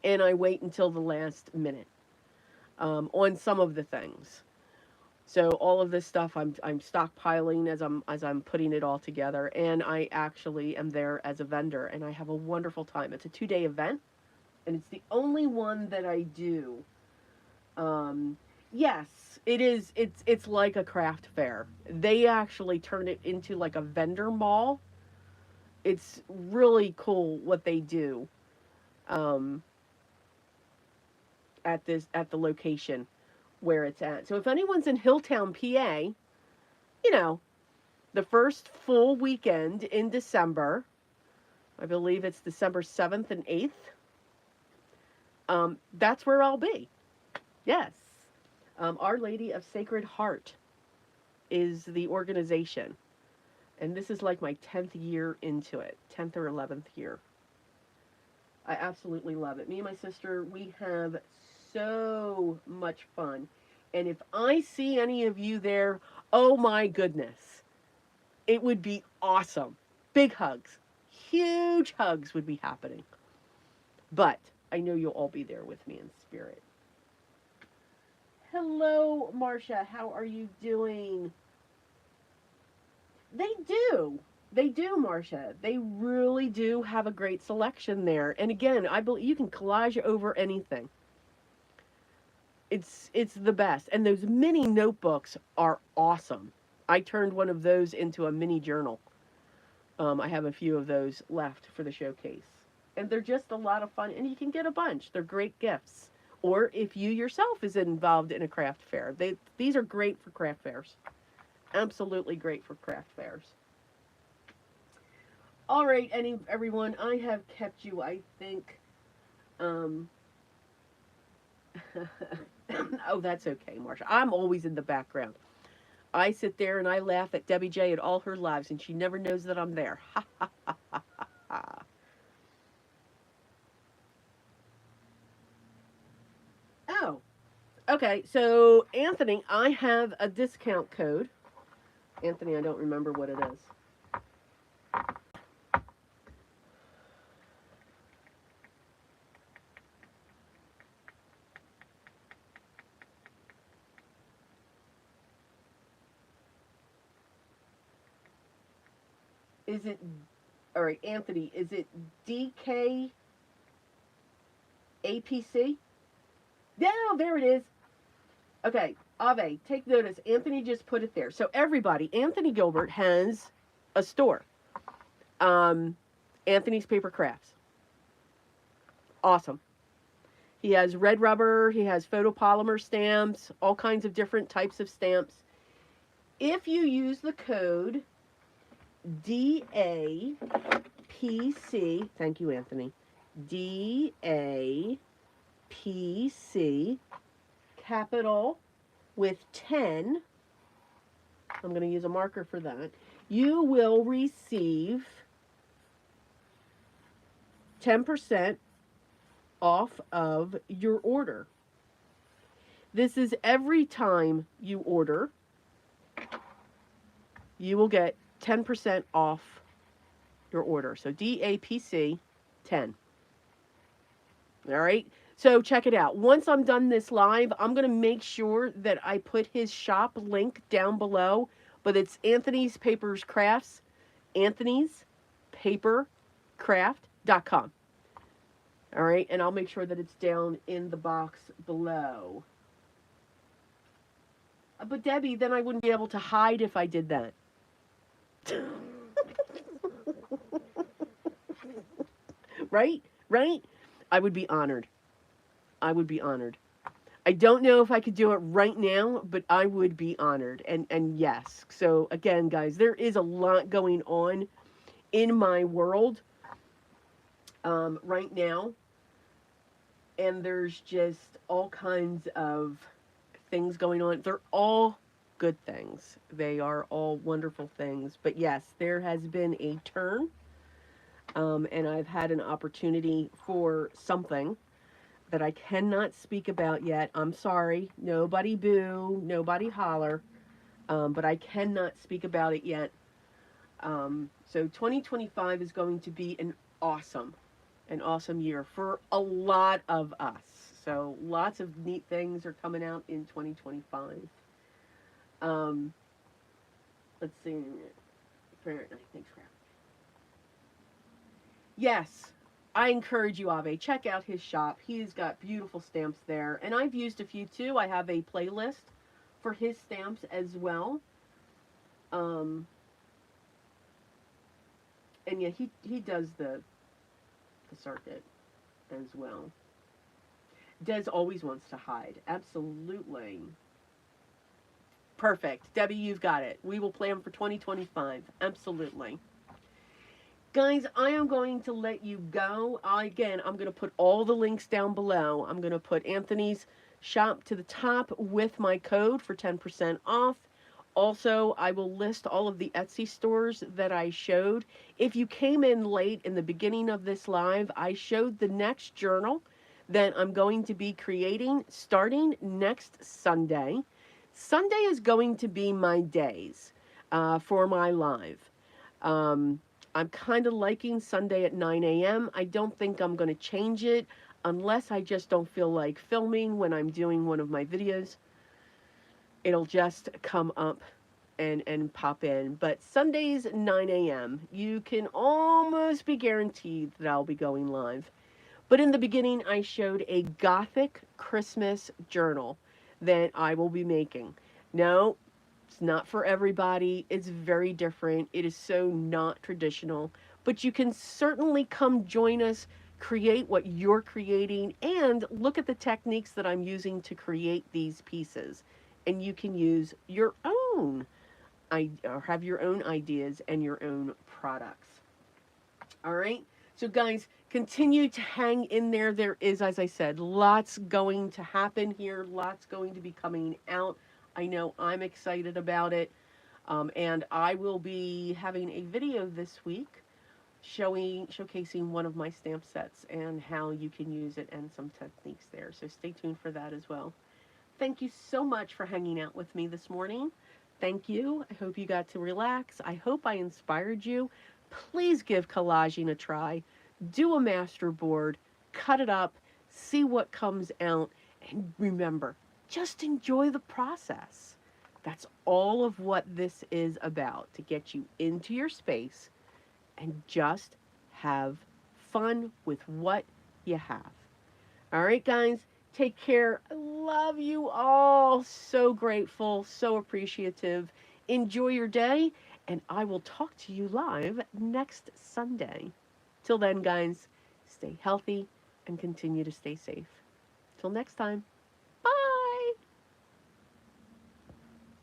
and I wait until the last minute on some of the things. So all of this stuff I'm stockpiling as I'm putting it all together, and I actually am there as a vendor, and I have a wonderful time. It's a 2-day event, and it's the only one that I do. Yes, it is. It's like a craft fair. They actually turn it into like a vendor mall. It's really cool what they do um, at the location where it's at. So if anyone's in Hilltown, PA, you know, the first full weekend in December, I believe it's December 7th and 8th, that's where I'll be. Yes. Our Lady of Sacred Heart is the organization. And this is like my 10th year into it, 10th or 11th year. I absolutely love it. Me and my sister, we have so much fun. And if I see any of you there, oh my goodness, it would be awesome. Big hugs. Huge hugs would be happening. But I know you'll all be there with me in spirit. Hello, Marcia. How are you doing? They do. They do, Marcia. They really do have a great selection there. And again, I believe you can collage over anything. It's the best. And those mini notebooks are awesome. I turned one of those into a mini journal. I have a few of those left for the showcase. And they're just a lot of fun, and you can get a bunch. They're great gifts. Or if you yourself is involved in a craft fair. These are great for craft fairs. Absolutely great for craft fairs. All right, everyone, I have kept you, I think, oh, that's okay, Marsha. I'm always in the background. I sit there and I laugh at Debbie J at all her lives, and she never knows that I'm there. Ha, ha, ha, ha, ha, ha. Oh, okay. So, Anthony, I have a discount code. Anthony, I don't remember what it is. Is it, all right, Anthony, is it DK APC? No, there it is. Okay, Ave, take notice. Anthony just put it there. So everybody, Anthony Gilbert has a store. Anthony's Paper Crafts. Awesome. He has red rubber, he has photopolymer stamps, all kinds of different types of stamps. If you use the code DAPC, thank you, Anthony, DAPC, capital with 10, I'm going to use a marker for that, you will receive 10% off of your order. This is every time you order, you will get 10% off your order. So DAPC 10. All right. So check it out. Once I'm done this live, I'm going to make sure that I put his shop link down below, but it's Anthony's Papers Crafts, anthony'spapercraft.com. All right. And I'll make sure that it's down in the box below. But Debbie, then I wouldn't be able to hide if I did that. Right? Right? I would be honored. I would be honored. I don't know if I could do it right now, but I would be honored. And yes. So again, guys, there is a lot going on in my world right now. And there's just all kinds of things going on. They're all good things. They are all wonderful things. But yes, there has been a turn. And I've had an opportunity for something that I cannot speak about yet. I'm sorry. Nobody boo. Nobody holler. But I cannot speak about it yet. So 2025 is going to be an awesome year for a lot of us. So lots of neat things are coming out in 2025. Let's see. Apparently, thanks for having me. Yes, I encourage you, Ave. Check out his shop. He's got beautiful stamps there. And I've used a few too. I have a playlist for his stamps as well. And yeah, he does the circuit as well. Des always wants to hide. Absolutely. Perfect. Debbie, you've got it. We will plan for 2025. Absolutely. Guys, I am going to let you go. Again, I'm going to put all the links down below. I'm going to put Anthony's shop to the top with my code for 10% off. Also, I will list all of the Etsy stores that I showed. If you came in late in the beginning of this live, I showed the next journal that I'm going to be creating starting next Sunday. Sunday is going to be my days for my live. I'm kind of liking Sunday at 9 a.m. I don't think I'm going to change it unless I just don't feel like filming when I'm doing one of my videos. It'll just come up and pop in. But Sundays 9 a.m. You can almost be guaranteed that I'll be going live. But in the beginning, I showed a Gothic Christmas journal that I will be making. No, it's not for everybody. It's very different. It is so not traditional. But you can certainly come join us, create what you're creating, and look at the techniques that I'm using to create these pieces. And you can use your own, or have your own ideas and your own products. All right. So, guys, continue to hang in there. There is, as I said, lots going to happen here, lots going to be coming out. I know I'm excited about it. And I will be having a video this week showcasing one of my stamp sets and how you can use it and some techniques there. So stay tuned for that as well. Thank you so much for hanging out with me this morning. Thank you. I hope you got to relax. I hope I inspired you. Please give collaging a try. Do a master board, cut it up, see what comes out, and remember, just enjoy the process. That's all of what this is about, to get you into your space and just have fun with what you have. All right, guys, take care. I love you all. So grateful, so appreciative. Enjoy your day, and I will talk to you live next Sunday. Till then, guys, stay healthy and continue to stay safe. Till next time.